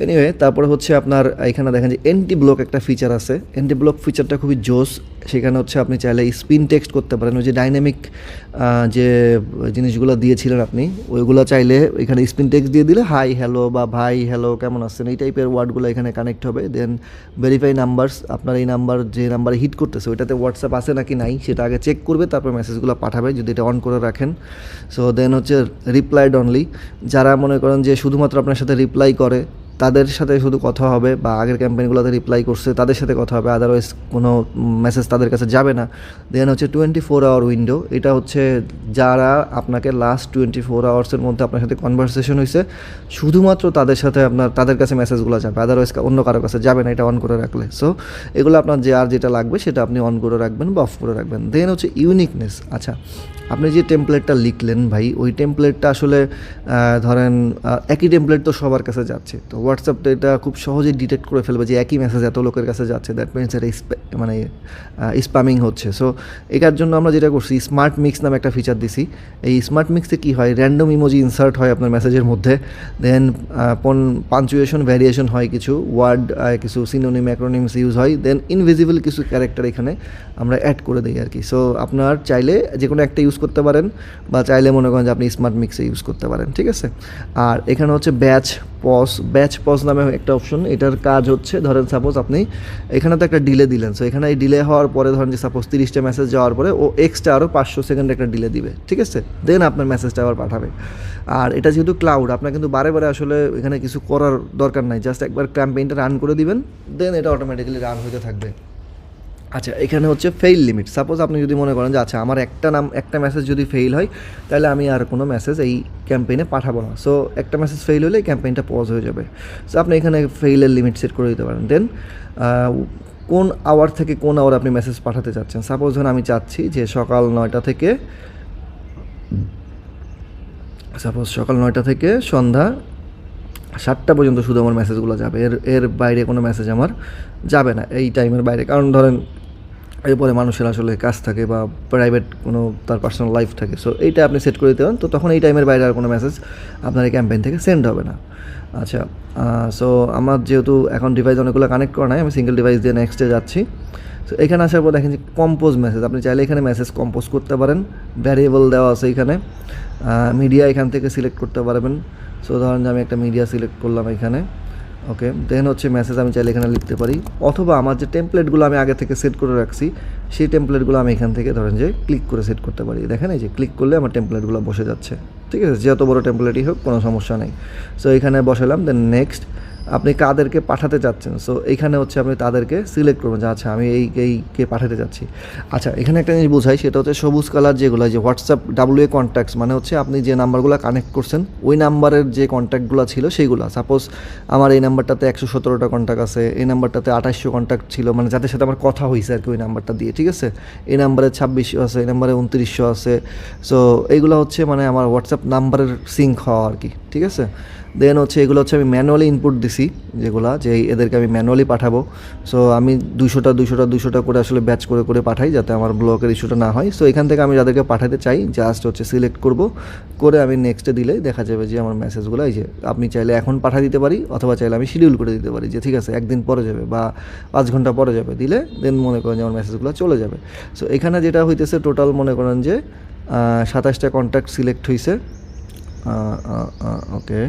এনিওয়ে, তারপরে হচ্ছে আপনার এখানে দেখেন যে এন্টি ব্লক একটা ফিচার আছে। এন্টি ব্লক ফিচারটা খুবই জোস। সেখানে হচ্ছে আপনি চাইলে স্পিন টেক্সট করতে পারেন, ওই যে ডাইনামিক যে জিনিসগুলো দিয়েছিলেন আপনি, ওইগুলো চাইলে এখানে স্পিন টেক্সট দিয়ে দিলে হাই হ্যালো বা ভাই হ্যালো কেমন আছেন এই টাইপের ওয়ার্ডগুলো এখানে কানেক্ট হবে। দেন ভেরিফাই নাম্বারস, আপনার এই নাম্বার যে নাম্বারে হিট করতেছে ওইটাতে হোয়াটসঅ্যাপ আছে নাকি নাই সেটা আগে চেক করবে, তারপর মেসেজগুলো পাঠাবে যদি এটা অন করে রাখেন। সো দেন হচ্ছে রিপ্লাইড অনলি, যারা মনে করেন যে শুধুমাত্র আপনার সাথে রিপ্লাই করে তাদের সাথে শুধু কথা হবে, বা আগের ক্যাম্পেইনগুলোতে রিপ্লাই করছে তাদের সাথে কথা হবে, আদারওয়াইজ কোনো মেসেজ তাদের কাছে যাবে না। দেন হচ্ছে 24 আওয়ার উইন্ডো, এটা হচ্ছে যারা আপনাকে লাস্ট 24 আওয়ার্সের মধ্যে আপনার সাথে কনভারসেশন হয়েছে শুধুমাত্র তাদের সাথে তাদের কাছে মেসেজগুলো যাবে, আদারওয়াইজ অন্য কারোর কাছে যাবে না এটা অন করে রাখলে। সো এগুলো আপনার যে আর যেটা লাগবে সেটা আপনি অন করে রাখবেন বা অফ করে রাখবেন। দেন হচ্ছে ইউনিকনেস। আচ্ছা, আপনি যে টেমপ্লেটটা লিখলেন ভাই, ওই টেমপ্লেটটা আসলে ধরেন একই টেমপ্লেট তো সবার কাছে যাচ্ছে, তো হোয়াটসঅ্যাপটা এটা খুব সহজেই ডিটেক্ট করে ফেলবে যে একই মেসেজ এত লোকের কাছে যাচ্ছে, দ্যাট মিনস এটা মানে স্প্যামিং হচ্ছে। সো এটার জন্য আমরা যেটা করছি, স্মার্ট মিক্স নামে একটা ফিচার দিছি। এই স্মার্ট মিক্সে কী হয়, র্যান্ডম ইমোজি ইনসার্ট হয় আপনার মেসেজের মধ্যে, দেন পাঞ্চুয়েশন ভ্যারিয়েশন হয়, কিছু ওয়ার্ড কিছু সিনোনিম অ্যাক্রোনিমস ইউজ হয়, দেন ইনভিজিবল কিছু ক্যারেক্টার এখানে আমরা অ্যাড করে দিই আর কি। সো আপনার চাইলে যে কোনো একটা ইউজ করতে পারেন, বা চাইলে মনে করেন যে আপনি স্মার্ট মিক্সে ইউজ করতে পারেন, ঠিক আছে। আর এখানে হচ্ছে ব্যাচ পজ নামে একটা অপশন, এটার কাজ হচ্ছে ধরেন সাপোজ আপনি এখানে তো একটা ডিলে দিলেন, সো এখানে এই ডিলে হওয়ার পরে ধরেন যে সাপোজ 30টা মেসেজ যাওয়ার পরে ও এক্সট্রা আরও 500 সেকেন্ড একটা ডিলে দিবে, ঠিক আছে, দেন আপনার মেসেজটা আবার পাঠাবে। আর এটা যেহেতু ক্লাউড, আপনার কিন্তু বারে বারে আসলে এখানে কিছু করার দরকার নাই, জাস্ট একবার ক্যাম্পেইনটা রান করে দিবেন, দেন এটা অটোমেটিক্যালি রান হতে থাকবে। আচ্ছা, এখানে হচ্ছে ফেইল লিমিট। সাপোজ আপনি যদি মনে করেন যে আচ্ছা আমার একটা মেসেজ যদি ফেইল হয় তাহলে আমি আর কোনো মেসেজ এই ক্যাম্পেইনে পাঠাবো না, সো একটা মেসেজ ফেইল হলে এই ক্যাম্পেইনটা পজ হয়ে যাবে। সো আপনি এখানে ফেইলের লিমিট সেট করে দিতে পারেন। দেন কোন আওয়ার থেকে কোন আওয়ার আপনি মেসেজ পাঠাতে চাচ্ছেন। সাপোজ ধরুন আমি চাচ্ছি যে সকাল 9টা থেকে সন্ধ্যা 7টা পর্যন্ত শুধু আমার মেসেজগুলো যাবে, এর বাইরে কোনো মেসেজ আমার যাবে না এই টাইমের বাইরে। কারণ ধরেন এরপরে মানুষের আসলে কাজ থাকে বা প্রাইভেট কোনো তার পার্সোনাল লাইফ থাকে, সো এইটা আপনি সেট করে দিতে পারেন, তো তখন এই টাইমের বাইরে আর কোনো মেসেজ আপনার এই ক্যাম্পেইন থেকে সেন্ড হবে না। আচ্ছা, সো আমার যেহেতু এখন ডিভাইস অনেকগুলো কানেক্ট করা নাই, আমি সিঙ্গেল ডিভাইস দিয়ে নেক্সটে যাচ্ছি। সো এখানে আসার পর দেখেন যে কম্পোজ মেসেজ, আপনি চাইলে এখানে মেসেজ কম্পোজ করতে পারেন, ভ্যারিয়েবল দেওয়া আছে এখানে, মিডিয়া এখান থেকে সিলেক্ট করতে পারবেন। সো ধরেন যে আমি একটা মিডিয়া সিলেক্ট করলাম এখানে, ওকে, দেন হচ্ছে মেসেজ আমি চাইলে এখানে লিখতে পারি, অথবা আমার যে টেমপ্লেটগুলো আমি আগে থেকে সেট করে রাখছি সেই টেমপ্লেটগুলো আমি এখান থেকে ধরেন যে ক্লিক করে সেট করতে পারি। দেখেন এই যে ক্লিক করলে আমার টেমপ্লেটগুলো বসে যাচ্ছে, ঠিক আছে, যত বড় টেমপ্লেটই হোক কোনো সমস্যা নেই। সো এখানে বসালাম, দেন নেক্সট আপনি কাদেরকে পাঠাতে চাচ্ছেন, সো এইখানে হচ্ছে আপনি তাদেরকে সিলেক্ট করবেন যে আচ্ছা আমি এইকে পাঠাতে চাচ্ছি। আচ্ছা, এখানে একটা জিনিস বোঝাই, সেটা হচ্ছে সবুজ কালার যেগুলো, যে হোয়াটসঅ্যাপ WA কন্ট্যাক্টস, মানে হচ্ছে আপনি যে নাম্বারগুলো কানেক্ট করছেন ওই নাম্বারের যে কন্ট্যাক্টগুলো ছিল সেইগুলো। সাপোজ আমার এই নাম্বারটাতে 117টা কন্ট্যাক্ট আছে, এই নাম্বারটাতে 2800 কন্ট্যাক্ট ছিল, মানে যাদের সাথে আমার কথা হয়েছে আর কি ওই নাম্বারটা দিয়ে, ঠিক আছে, এই নাম্বারে 2600 আছে, এই নাম্বারে 2900 আছে। সো এইগুলো হচ্ছে মানে আমার হোয়াটসঅ্যাপ নাম্বারের সিঙ্ক হওয়া আর কি, ঠিক আছে। দেন হচ্ছে এগুলো হচ্ছে আমি ম্যানুয়ালি ইনপুট দিছি, যেগুলো যে এদেরকে আমি ম্যানুয়ালি পাঠাবো। সো আমি 200টা করে আসলে ব্যাচ করে করে পাঠাই যাতে আমার ব্লকের ইস্যুটা না হয়। সো এখান থেকে আমি যাদেরকে পাঠাতে চাই জাস্ট হচ্ছে সিলেক্ট করব, করে আমি নেক্সটে দিলেই দেখা যাবে যে আমার মেসেজগুলো এই যে আপনি চাইলে এখন পাঠিয়ে দিতে পারি, অথবা চাইলে আমি শিডিউল করে দিতে পারি যে ঠিক আছে একদিন পরে যাবে বা 5 ঘন্টা পরে যাবে, দিলে দেন মনে করেন যে আমার মেসেজগুলো চলে যাবে। সো এখানে যেটা হইতেছে টোটাল মনে করেন যে 27টা কন্ট্যাক্ট সিলেক্ট হয়েছে, ওকে।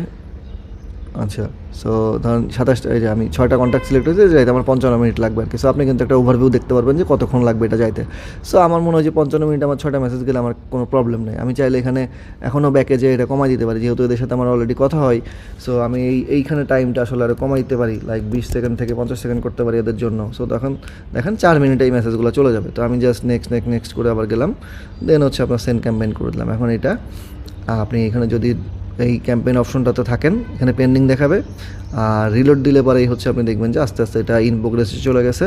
আচ্ছা, সো ধরুন 27টা, এই যে আমি 6টা কন্ট্যাক্ট সিলেক্ট হয়েছে, যাইতে আমার 55 মিনিট লাগবে আর কি। সো আপনি কিন্তু একটা ওভারভিউ দেখতে পারবেন যে কতক্ষণ লাগবে এটা যাইতে। সো আমার মনে হয় যে 55 মিনিট আমার 6টা মেসেজ গেলে আমার কোনো প্রবলেম নেই। আমি চাইলে এখানে এখনও ব্যাকে যে এটা কমাই দিতে পারি, যেহেতু এদের সাথে আমার অলরেডি কথা হয়। সো আমি এইখানে টাইমটা আসলে আরও কমাই দিতে পারি, লাইক 20 সেকেন্ড থেকে 50 সেকেন্ড করতে পারি এদের জন্য। সো তখন দেখেন 4 মিনিটে এই মেসেজগুলো চলে যাবে। তো আমি জাস্ট নেক্সট করে আবার গেলাম, দেন হচ্ছে আপনার সেন্ড ক্যাম্পেইন করে দিলাম। এখন এটা আপনি এখানে যদি এই ক্যাম্পেইন অপশনটাতে থাকেন, এখানে পেন্ডিং দেখাবে, আর রিলোড দিলে পরেই হচ্ছে আপনি দেখবেন যে আস্তে আস্তে এটা ইন প্রোগ্রেসে চলে গেছে।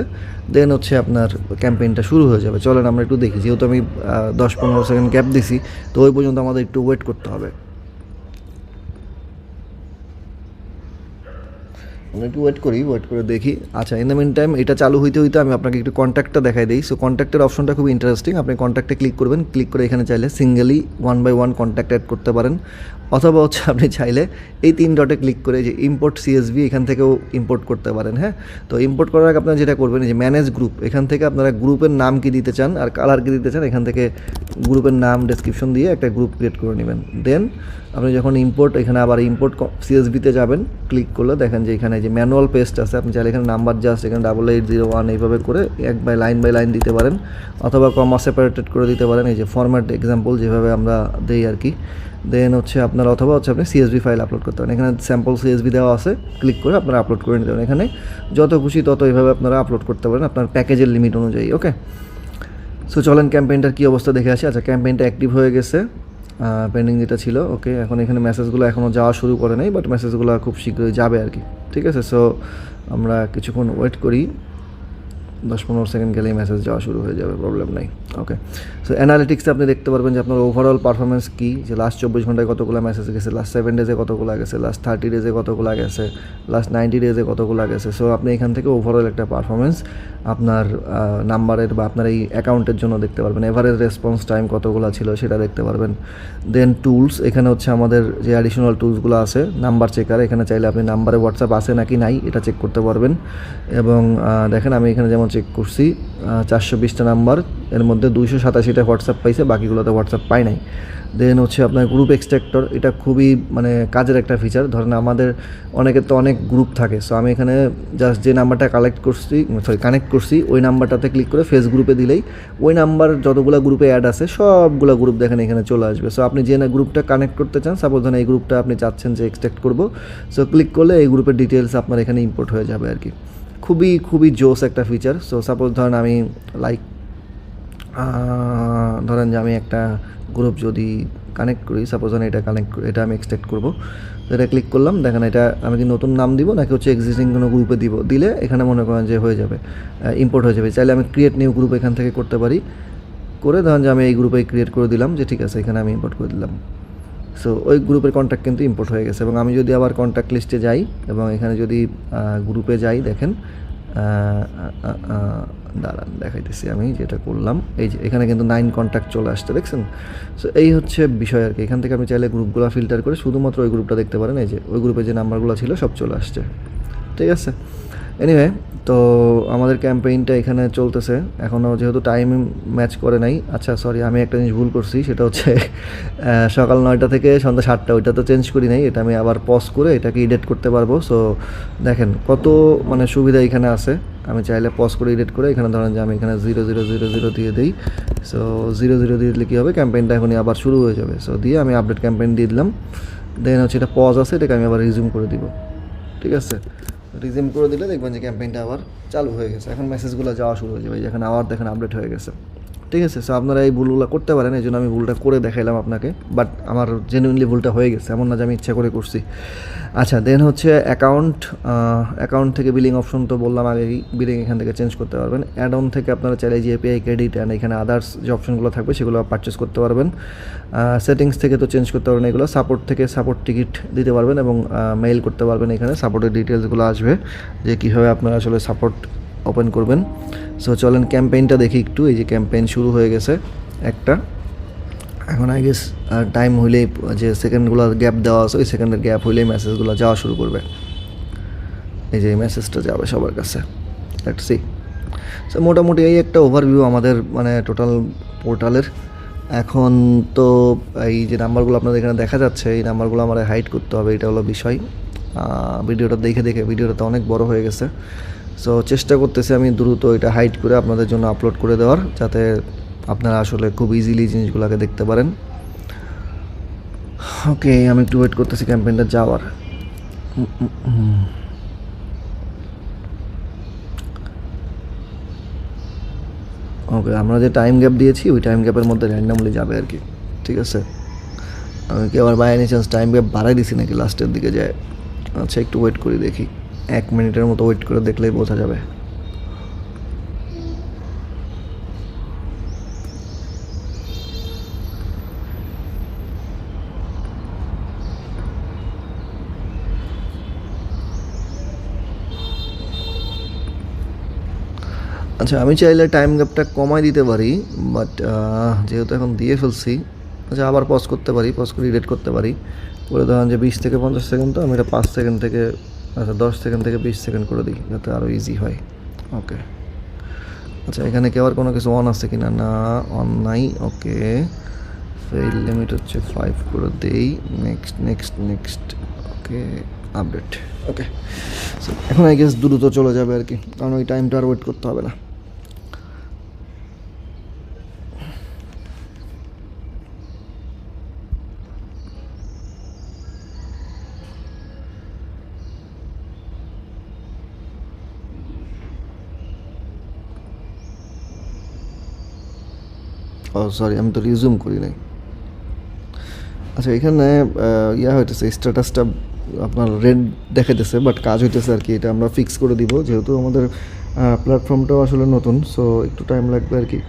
দেন হচ্ছে আপনার ক্যাম্পেইনটা শুরু হয়ে যাবে। চলেন আমরা একটু দেখি, যেহেতু আমি 10-15 সেকেন্ড গ্যাপ দিছি, তো ওই পর্যন্ত আমাদের একটু ওয়েট করতে হবে। আমরা একটু ওয়েট করে দেখি। আচ্ছা, ইন দ্য মিন টাইম এটা চালু হইতে হইতে আমি আপনাকে একটু কন্ট্যাক্টটা দেখাই দিই। সো কন্ট্যাক্টের অপশনটা খুব ইন্টারেস্টিং। আপনি কন্ট্যাক্টে ক্লিক করবেন, ক্লিক করে এখানে চাইলে সিঙ্গেলি 1 বাই 1 কন্ট্যাক্ট অ্যাড করতে পারেন, অথবা হচ্ছে আপনি চাইলে এই 3 ডটে ক্লিক করে যে ইম্পোর্ট সিএসভি এখান থেকেও ইম্পোর্ট করতে পারেন। হ্যাঁ, তো ইম্পোর্ট করার আগে আপনারা যেটা করবেন, যে ম্যানেজ গ্রুপ, এখান থেকে আপনারা গ্রুপের নাম কি দিতে চান আর কালার কি দিতে চান, এখান থেকে গ্রুপের নাম ডেসক্রিপশন দিয়ে একটা গ্রুপ ক্রিয়েট করে নেবেন। দেন আপনি যখন ইম্পোর্ট, এখানে আবার ইম্পোর্ট সিএসভিতে যাবেন, ক্লিক করলে দেখেন যে এখানে যে ম্যানুয়াল পেস্ট আছে, আপনি চাইলে এখানে নাম্বার জাস্ট এখানে 8801 এইভাবে করে বাই লাইন দিতে পারেন, অথবা কমা সেপারেটেড করে দিতে পারেন, এই যে ফরম্যাট এক্সাম্পল যেভাবে আমরা দেই আর কি। দেন হচ্ছে আপনার, অথবা হচ্ছে আপনি সিএসভি ফাইল আপলোড করতে পারেন, এখানে স্যাম্পল সিএসভি দেওয়া আছে, ক্লিক করে আপনারা আপলোড করে নিতে পারেন। এখানে যত খুশি তত এইভাবে আপনারা আপলোড করতে পারেন আপনার প্যাকেজের লিমিট অনুযায়ী। ওকে, সো চলেন ক্যাম্পেইনটার কী অবস্থা দেখে আসি। আচ্ছা, ক্যাম্পেইনটা অ্যাক্টিভ হয়ে গেছে, পেন্ডিং যেটা ছিল। ওকে, এখন এখানে মেসেজগুলো এখনও যাওয়া শুরু করে নাই, বাট মেসেজগুলো খুব শীঘ্রই যাবে আর কি। ঠিক আছে, সো আমরা কিছুক্ষণ ওয়েট করি, 10-15 সেকেন্ড গেলেই মেসেজ যাওয়া শুরু হয়ে যাবে, প্রবলেম নাই। ওকে, সো অ্যানালিটিক্সে আপনি দেখতে পারবেন যে আপনার ওভারঅল পারফরমেন্স কী, যে লাস্ট 24 ঘন্টায় কতগুলো মেসেজ গেছে, লাস্ট 7 ডেজে কতগুলো গেছে, লাস্ট 30 ডেজে কতগুলো গেছে, লাস্ট 90 ডেজে কতগুলো গেছে। সো আপনি এখান থেকে ওভারঅল একটা পারফরমেন্স আপনার নাম্বারের বা আপনার এই অ্যাকাউন্টের জন্য দেখতে পারবেন। এভারেজ রেসপন্স টাইম কতগুলো ছিল সেটা দেখতে পারবেন। দেন টুলস, এখানে হচ্ছে আমাদের যে অ্যাডিশনাল টুলসগুলো আছে, নাম্বার চেকার, এখানে চাইলে আপনি নাম্বারে হোয়াটসঅ্যাপ আছে নাকি নাই এটা চেক করতে পারবেন। এবং দেখেন আমি এখানে যেমন চেক করছি 420টা নাম্বার, এর মধ্যে 287টা হোয়াটসঅ্যাপ পাইছে, বাকিগুলোতে হোয়াটসঅ্যাপ পাই নাই। দেন হচ্ছে আপনার গ্রুপ এক্সট্রাক্টর, এটা খুবই মানে কাজের একটা ফিচার। ধরেন আমাদের অনেকের তো অনেক গ্রুপ থাকে, সো আমি এখানে জাস্ট যে নাম্বারটা কানেক্ট করছি ওই নাম্বারটাতে ক্লিক করে ফেস গ্রুপে দিলেই ওই নাম্বার যতগুলো গ্রুপে অ্যাড আছে সবগুলো গ্রুপ দেখেন এখানে চলে আসবে। সো আপনি যে গ্রুপটা কানেক্ট করতে চান, সাপোজ ধরেন এই গ্রুপটা আপনি চাচ্ছেন যে এক্সট্রাক্ট করবো, সো ক্লিক করলে এই গ্রুপের ডিটেলস আপনার এখানে ইম্পোর্ট হয়ে যাবে আর কি। খুবই জোস একটা ফিচার। সো সাপোজ ধরেন আমি ধরেন যে আমি একটা গ্রুপ যদি কানেক্ট করি, সাপোজ ধরেন এটা আমি এক্সট্রাক্ট করবো, তো এটা ক্লিক করলাম, দেখেন এটা আমি কি নতুন নাম দিব নাকি হচ্ছে এক্সিস্টিং কোনো গ্রুপে দিলে এখানে মনে করেন যে হয়ে যাবে, ইম্পোর্ট হয়ে যাবে। চাইলে আমি ক্রিয়েট নিউ গ্রুপ এখান থেকে করতে পারি, করে ধরেন যে আমি এই গ্রুপে ক্রিয়েট করে দিলাম, যে ঠিক আছে এখানে আমি ইম্পোর্ট করে দিলাম। সো ওই গ্রুপের কন্ট্যাক্ট কিন্তু ইম্পোর্ট হয়ে গেছে। এবং আমি যদি আবার কন্ট্যাক্ট লিস্টে যাই এবং এখানে যদি গ্রুপে যাই, দেখেন দাঁড়ান দেখাইতেছি আমি যেটা করলাম, এই যে এখানে কিন্তু 9 কন্ট্যাক্ট চলে আসছে, দেখছেন। সো এই হচ্ছে বিষয় আর কি। এখান থেকে আপনি চাইলে গ্রুপগুলো ফিল্টার করে শুধুমাত্র ওই গ্রুপটা দেখতে পারেন, এই যে ওই গ্রুপে যে নাম্বারগুলো ছিল সব চলে আসছে। ঠিক আছে, এনিওয়ে, তো আমাদের ক্যাম্পেইনটা এখানে চলতেছে এখনও, যেহেতু টাইম ম্যাচ করে নাই। আচ্ছা সরি, আমি একটা জিনিস ভুল করছি, সেটা হচ্ছে সকাল 9টা থেকে সন্ধ্যা 7টা, ওইটা তো চেঞ্জ করি নাই, এটা আমি আবার পজ করে এটাকে এডিট করতে পারবো। সো দেখেন কত মানে সুবিধা এখানে আছে। আমি চাইলে পজ করে এডিট করে এখানে ধরেন যে আমি এখানে 0000 দিয়ে দিই। সো 00 দিয়ে দিলে কী হবে, ক্যাম্পেইনটা এখনই আবার শুরু হয়ে যাবে। সো দিয়ে আমি আপডেট ক্যাম্পেইন দিয়ে দিলাম। দেন হচ্ছে এটা পজ আছে, এটাকে আমি আবার রিজিউম করে দিব। ঠিক আছে, রিজিউম করে দিলে দেখবেন যে ক্যাম্পেইনটা আবার চালু হয়ে গেছে। এখন মেসেজগুলো যাওয়া শুরু হয়ে যাবে, যেখানে আবার দেখেন আপডেট হয়ে গেছে। ঠিক আছে, সো আপনারা এই ভুলগুলো করতে পারেন, এই জন্য আমি ভুলটা করে দেখাইলাম আপনাকে, বাট আমার জেনুইনলি ভুলটা হয়ে গেছে, এমন না যে আমি ইচ্ছা করে করছি। আচ্ছা, দেন হচ্ছে অ্যাকাউন্ট থেকে বিলিং অপশন তো বললাম আগেই, বিলিং এখান থেকে চেঞ্জ করতে পারবেন। অ্যাড অন থেকে আপনারা চাইলে যে এপিআই ক্রেডিট অ্যান্ড এখানে আদার্স যে অপশনগুলো থাকবে সেগুলো পারচেস করতে পারবেন। সেটিংস থেকে তো চেঞ্জ করতে পারবেন এগুলো। সাপোর্ট থেকে সাপোর্ট টিকিট দিতে পারবেন এবং মেইল করতে পারবেন, এখানে সাপোর্টের ডিটেলসগুলো আসবে যে কীভাবে আপনারা আসলে সাপোর্ট ওপেন করবেন। সো চলেন ক্যাম্পেইনটা দেখি একটু। এই যে ক্যাম্পেইন শুরু হয়ে গেছে একটা, এখন আই গেস টাইম হইলেই যে সেকেন্ডগুলো গ্যাপ দেওয়া আছে ওই সেকেন্ডের গ্যাপ হইলেই মেসেজগুলো যাওয়া শুরু করবে। এই যে মেসেজটা যাবে সবার কাছে, লেটস সি। সো মোটামুটি এই একটা ওভারভিউ আমাদের মানে টোটাল পোর্টালের। এখন তো এই যে নাম্বারগুলো আপনাদের এখানে দেখা যাচ্ছে, এই নাম্বারগুলো আমার হাইড করতে হবে, এটা হলো বিষয়। ভিডিওটা দেখে ভিডিওটা তো অনেক বড় হয়ে গেছে। সো চেষ্টা করতেছি আমি দ্রুত এটা হাইড করে আপনাদের জন্য আপলোড করে দেওয়ার, যাতে আপনারা আসলে খুব ইজিলি জিনিসগুলোকে দেখতে পারেন। ওকে, আমি একটু ওয়েট করতেছি ক্যাম্পেইনটা যাওয়ার। ওকে, আমরা যে টাইম গ্যাপ দিয়েছি ওই টাইম গ্যাপের মধ্যে র্যান্ডামলি যাবে আর কি। ঠিক আছে, আমি কি আবার by any chance time gap বাড়াই দিছি নাকি লাস্টের দিকে যায়? আচ্ছা একটু ওয়েট করি দেখি, 1 মিনিটের মতো ওয়েট করে দেখলেই বোঝা যাবে। আচ্ছা আমি চাইলে টাইম গ্যাপটা কমাই দিতে পারি, বাট যেহেতু এখন দিয়ে ফেলছি, আচ্ছা আবার পজ করতে পারি, পজ করে এডিট করতে পারি, করে ধরেন যে 20 থেকে 50 সেকেন্ড, তো আমি এটা 5 সেকেন্ড থেকে, আচ্ছা 10 সেকেন্ড থেকে 20 সেকেন্ড করে দিই যাতে আরও ইজি হয়। ওকে, আচ্ছা এখানে কি আবার কোনো কিছু অন আছে কি না? না, অন নাই। ওকে, ফেইল লিমিট হচ্ছে 5 করে দেই। Next next next. Okay, update. Okay, so এখন আই গেস দ্রুত চলে যাবে আর কি, কারণ ওই টাইমটা আর ওয়েট করতে হবে না। ও সরি, আমি তো রিজিউম করি নাই। আচ্ছা এখানে ইয়া হইতেছে, স্ট্যাটাসটা আপনার রেড দেখাইতেছে, বাট কাজ হইতেছে আর কি। এটা আমরা ফিক্স করে দিব, যেহেতু আমাদের প্ল্যাটফর্মটাও আসলে নতুন, সো একটু টাইম লাগবে আর কি।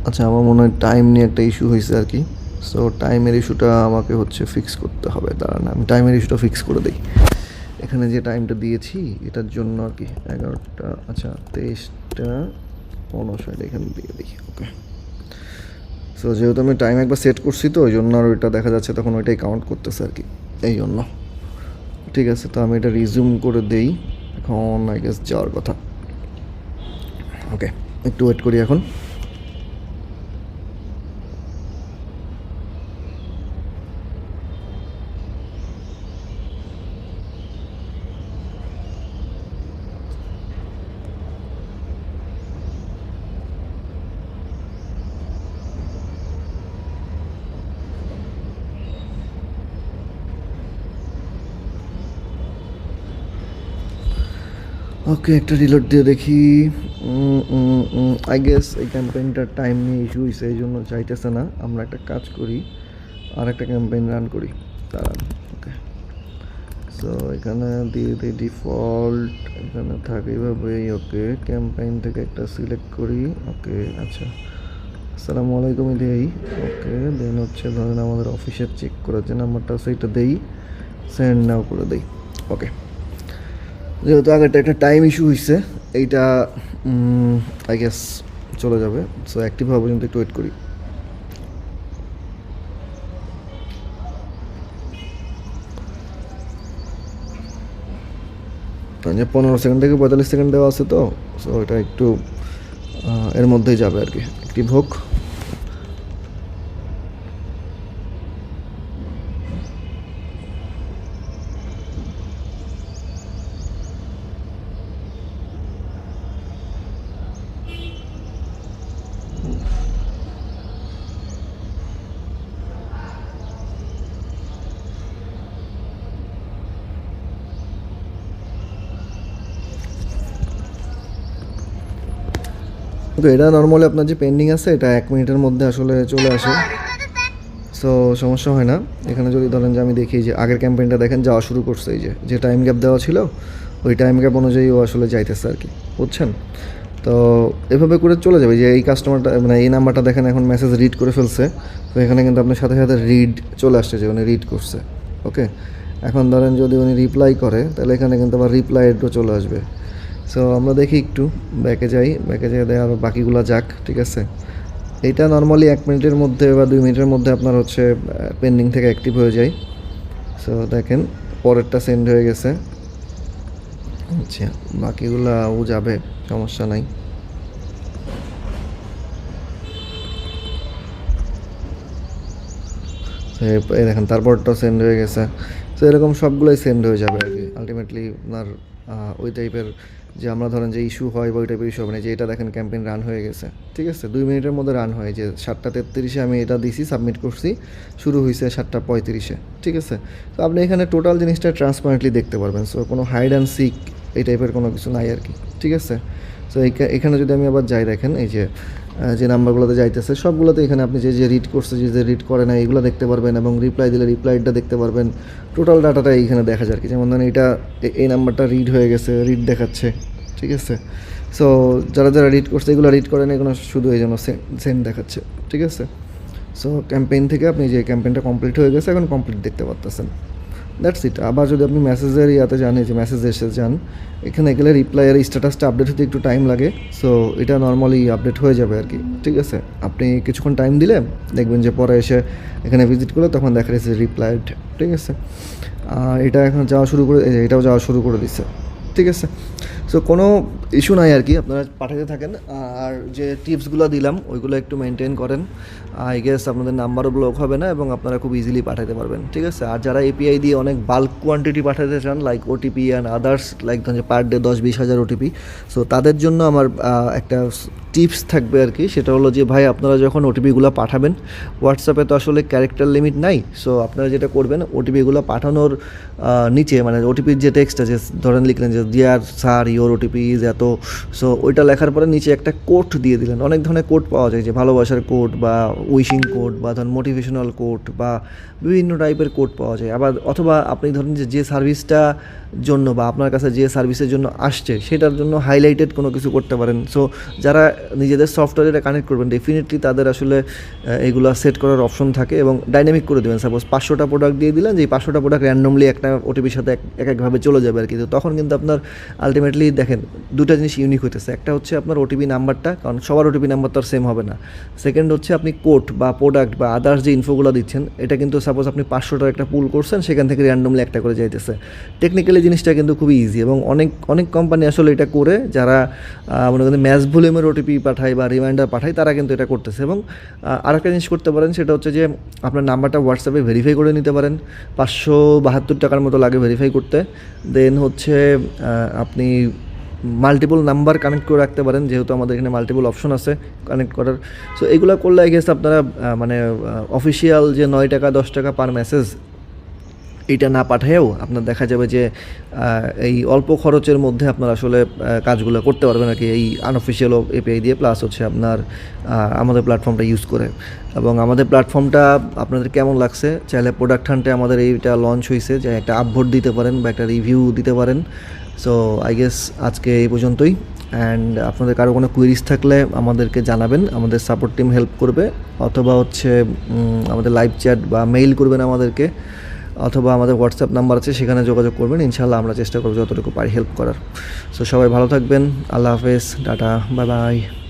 আচ্ছা আমার মনে হয় টাইম নিয়ে একটা ইস্যু হয়েছে আর কি। সো টাইমের ইস্যুটা আমাকে হচ্ছে ফিক্স করতে হবে। দাঁড়ান আমি টাইমের ইস্যুটা ফিক্স করে দিই। এখানে যে টাইমটা দিয়েছি এটার জন্য আর কি 11টা, আচ্ছা 23টা 59 এখানে দিয়ে দিই। ওকে, সো যেহেতু আমি টাইম একবার সেট করছি, তো ওই জন্য আর ওইটা দেখা যাচ্ছে তখন ওইটাই কাউন্ট করতেছে আর কি, এই জন্য। ঠিক আছে, তো আমি এটা রিজিউম করে দেই। এখন আই গেস যাওয়ার কথা। ওকে, একটু ওয়েট করি এখন। ওকে, একটা রিলোড দিয়ে দেখি। আই গেস এই ক্যাম্পেইনটার টাইম নিয়ে ইস্যু হয়েছে, এই জন্য চাইতেছে না। আমরা একটা কাজ করি, আর একটা ক্যাম্পেইন রান করি, দাঁড়ান। ওকে, সো এখানে দিয়ে দিই ডিফল্ট, এখানে থাকে এইভাবেই। ওকে, ক্যাম্পেইন থেকে একটা সিলেক্ট করি। ওকে, আচ্ছা আসসালামু আলাইকুম দেই। ওকে, দেন হচ্ছে ধরেন আমাদের অফিসের চেক করার যে নাম্বারটা সেইটা দেই, সেন্ড নাও করে দেই। ওকে, যেহেতু আগেরটা একটা টাইম ইস্যু হয়েছে, এইটা আই গেস চলে যাবে। সো অ্যাক্টিভ হওয়া পর্যন্ত একটু ওয়েট করি। যে 15 সেকেন্ড থেকে 45 সেকেন্ড দেওয়া আছে, তো সো এটা একটু এর মধ্যেই যাবে আর কি, অ্যাক্টিভ হোক। তো এটা নর্মালি আপনার যে পেন্ডিং আছে, এটা 1 মিনিটের মধ্যে আসলে চলে আসে, সো সমস্যা হয় না। এখানে যদি ধরেন যে আমি দেখি যে আগের ক্যাম্পেইনটা দেখেন যাওয়া শুরু করছে, এই যে টাইম গ্যাপ দেওয়া ছিল, ওই টাইম গ্যাপ অনুযায়ী ও আসলে যাইতেছে আর কি, বুঝছেন? তো এভাবে করে চলে যাবে। যে এই কাস্টমারটা মানে এই নাম্বারটা দেখেন এখন মেসেজ রিড করে ফেলছে, তো এখানে কিন্তু আপনার সাথে সাথে রিড চলে আসছে যে উনি রিড করছে। ওকে, এখন ধরেন যদি উনি রিপ্লাই করে, তাহলে এখানে কিন্তু আবার রিপ্লাইডও চলে আসবে। সো আমরা দেখি একটু ব্যাকে যাই, ব্যাকে যেয়ে দেয় আরও বাকিগুলো যাক। ঠিক আছে, এইটা নর্মালি 1 মিনিটের মধ্যে বা 2 মিনিটের মধ্যে আপনার হচ্ছে পেন্ডিং থেকে অ্যাক্টিভ হয়ে যায়। সো দেখেন পরেরটা সেন্ড হয়ে গেছে। আচ্ছা বাকিগুলাও যাবে, সমস্যা নাই। এই দেখেন তারপরটাও সেন্ড হয়ে গেছে। তো এরকম সবগুলোই সেন্ড হয়ে যাবে আর কি, আলটিমেটলি আপনার ওই টাইপের যে আমরা ধরেন যে ইস্যু হয় বা ওই টাইপের ইস্যু হবে না, যে এটা দেখেন ক্যাম্পেইন রান হয়ে গেছে, ঠিক আছে, 2 মিনিটের মধ্যে রান হয়, যে 7:33 আমি এটা দিছি, সাবমিট করছি, শুরু হয়েছে 7:35, ঠিক আছে। তো আপনি এখানে টোটাল জিনিসটা ট্রান্সপারেন্টলি দেখতে পারবেন, সো কোনো হাইড অ্যান্ড সিক এই টাইপের কোনো কিছু নাই আর কি, ঠিক আছে। সো এখানে যদি আমি আবার যাই, দেখেন এই যে নাম্বারগুলোতে যাইতেছে সবগুলোতে এখানে আপনি যে রিড করছে, যে রিড করে না, এগুলো দেখতে পারবেন, এবং রিপ্লাই দিলে রিপ্লাইটা দেখতে পারবেন, টোটাল ডাটাটা এইখানে দেখা যায় আর কি। যেমন ধরেন এটা এই নাম্বারটা রিড হয়ে গেছে, রিড দেখাচ্ছে, ঠিক আছে। সো যারা যারা রিড করছে এগুলো রিড করে না, এগুলো শুধু এই জন্য সেন্ড দেখাচ্ছে, ঠিক আছে। সো ক্যাম্পেইন থেকে আপনি যে ক্যাম্পেইনটা কমপ্লিট হয়ে গেছে, এখন কমপ্লিট দেখতে পারতেছেন, দ্যাটস ইট। আবার যদি আপনি মেসেজের ইয়াতে যান, এই যে মেসেজ এসে যান, এখানে গেলে রিপ্লাইয়ের স্ট্যাটাসটা আপডেট হতে একটু টাইম লাগে, সো এটা নর্মালি আপডেট হয়ে যাবে আর কি, ঠিক আছে। আপনি কিছুক্ষণ টাইম দিলে দেখবেন যে পরে এসে এখানে ভিজিট করলে তখন দেখা যাচ্ছে রিপ্লাইড, ঠিক আছে। আর এটা এখন যাওয়া শুরু করে, এটাও যাওয়া শুরু করে দিচ্ছে, ঠিক আছে। সো কোনো ইস্যু নাই আর কি, আপনারা পাঠাতে থাকেন, আর যে টিপসগুলো দিলাম ওইগুলো একটু মেনটেন করেন, আই গেস আপনাদের নাম্বারও ব্লক হবে না এবং আপনারা খুব ইজিলি পাঠাতে পারবেন, ঠিক আছে। আর যারা এপিআই দিয়ে অনেক বাল্ক কোয়ান্টিটি পাঠাতে চান, like OTP and others, like ধরুন যে পার ডে 10-20 হাজার ওটিপি, সো তাদের জন্য আমার একটা টিপস থাকবে আর কি, সেটা হলো যে ভাই আপনারা যখন ওটিপিগুলো পাঠাবেন, হোয়াটসঅ্যাপে তো আসলে ক্যারেক্টার লিমিট নাই, সো আপনারা যেটা করবেন ওটিপিগুলো পাঠানোর নিচে, মানে ওটিপির যে টেক্সট আছে, ধরেন লিখলেন যে dear sir your OTP is এত, সো ওইটা লেখার পরে নিচে একটা কোড দিয়ে দিলেন। অনেক ধরনের কোড পাওয়া যায়, যে ভালোবাসার কোড বা উইশিং কোড বা ধরুন মোটিভেশনাল কোড বা বিভিন্ন টাইপের কোড পাওয়া যায়। আবার অথবা আপনি ধরেন যে সার্ভিসটা জন্য বা আপনার কাছে যে সার্ভিসের জন্য আসছে সেটার জন্য হাইলাইটেড কোনো কিছু করতে পারেন। সো যারা নিজেদের সফটওয়্যারে কানেক্ট করবেন, ডেফিনেটলি তাদের আসলে এইগুলো সেট করার অপশন থাকে, এবং ডাইনামিক করে দেবেন। সাপোজ 500টা প্রোডাক্ট দিয়ে দিলেন, যে এই 500টা প্রোডাক্ট র্যান্ডমলি একটা ওটিপির সাথে একভাবে চলে যাবে আর কি। তো তখন কিন্তু আপনার আলটিমেটলি দেখেন দুটো জিনিস ইউনিক হইতেছে, একটা হচ্ছে আপনার ওটিপি নাম্বারটা, কারণ সবার ওটিপি নাম্বার তো আর সেম হবে না। সেকেন্ড হচ্ছে আপনি কোড বা প্রোডাক্ট বা আদার্স যে ইনফোগুলো দিচ্ছেন, এটা কিন্তু সাপোজ আপনি 500টার একটা পুল করছেন, সেখান থেকে র্যান্ডমলি একটা করে যাইতেছে। টেকনিক্যালি জিনিসটা কিন্তু খুবই ইজি, এবং অনেক অনেক কোম্পানি আসলে এটা করে, যারা মনে করেন ম্যাচ ভলিউমের ওটিপি পাঠায় বা রিমাইন্ডার পাঠায়, তারা কিন্তু এটা করতেছে। এবং আরেকটা জিনিস করতে পারেন, সেটা হচ্ছে যে আপনার নাম্বারটা হোয়াটসঅ্যাপে ভেরিফাই করে নিতে পারেন, 572 টাকার মতো লাগে ভেরিফাই করতে। দেন হচ্ছে আপনি মাল্টিপল নাম্বার কানেক্ট করে রাখতে পারেন, যেহেতু আমাদের এখানে মাল্টিপল অপশন আছে কানেক্ট করার। সো এগুলো করলে আই গেস আপনারা মানে অফিসিয়াল যে 9 টাকা 10 টাকা পার মেসেজ এইটা না পাঠায়ও আপনার দেখা যাবে যে এই অল্প খরচের মধ্যে আপনারা আসলে কাজগুলো করতে পারবেন আর কি, এই আনঅফিসিয়াল এপিআই দিয়ে, প্লাস হচ্ছে আপনার আমাদের প্ল্যাটফর্মটা ইউজ করে। এবং আমাদের প্ল্যাটফর্মটা আপনাদের কেমন লাগছে, চাইলে প্রোডাক্ট হান্টে আমাদের এইটা লঞ্চ হয়েছে, যে একটা আপভোট দিতে পারেন বা একটা রিভিউ দিতে পারেন। সো আই গেস আজকে এই পর্যন্তই, অ্যান্ড আপনাদের কারো কোনো কুইরিজ থাকলে আমাদেরকে জানাবেন, আমাদের সাপোর্ট টিম হেল্প করবে, অথবা হচ্ছে আমাদের লাইভ চ্যাট বা মেইল করবেন আমাদেরকে, অথবা আমাদের হোয়াটসঅ্যাপ নাম্বার আছে, সেখানে যোগাযোগ করবেন। ইনশাআল্লাহ আমরা চেষ্টা করব যতটুকু পারি হেল্প করার। সো সবাই ভালো থাকবেন, আল্লাহ হাফেজ, টাটা, বাই বাই।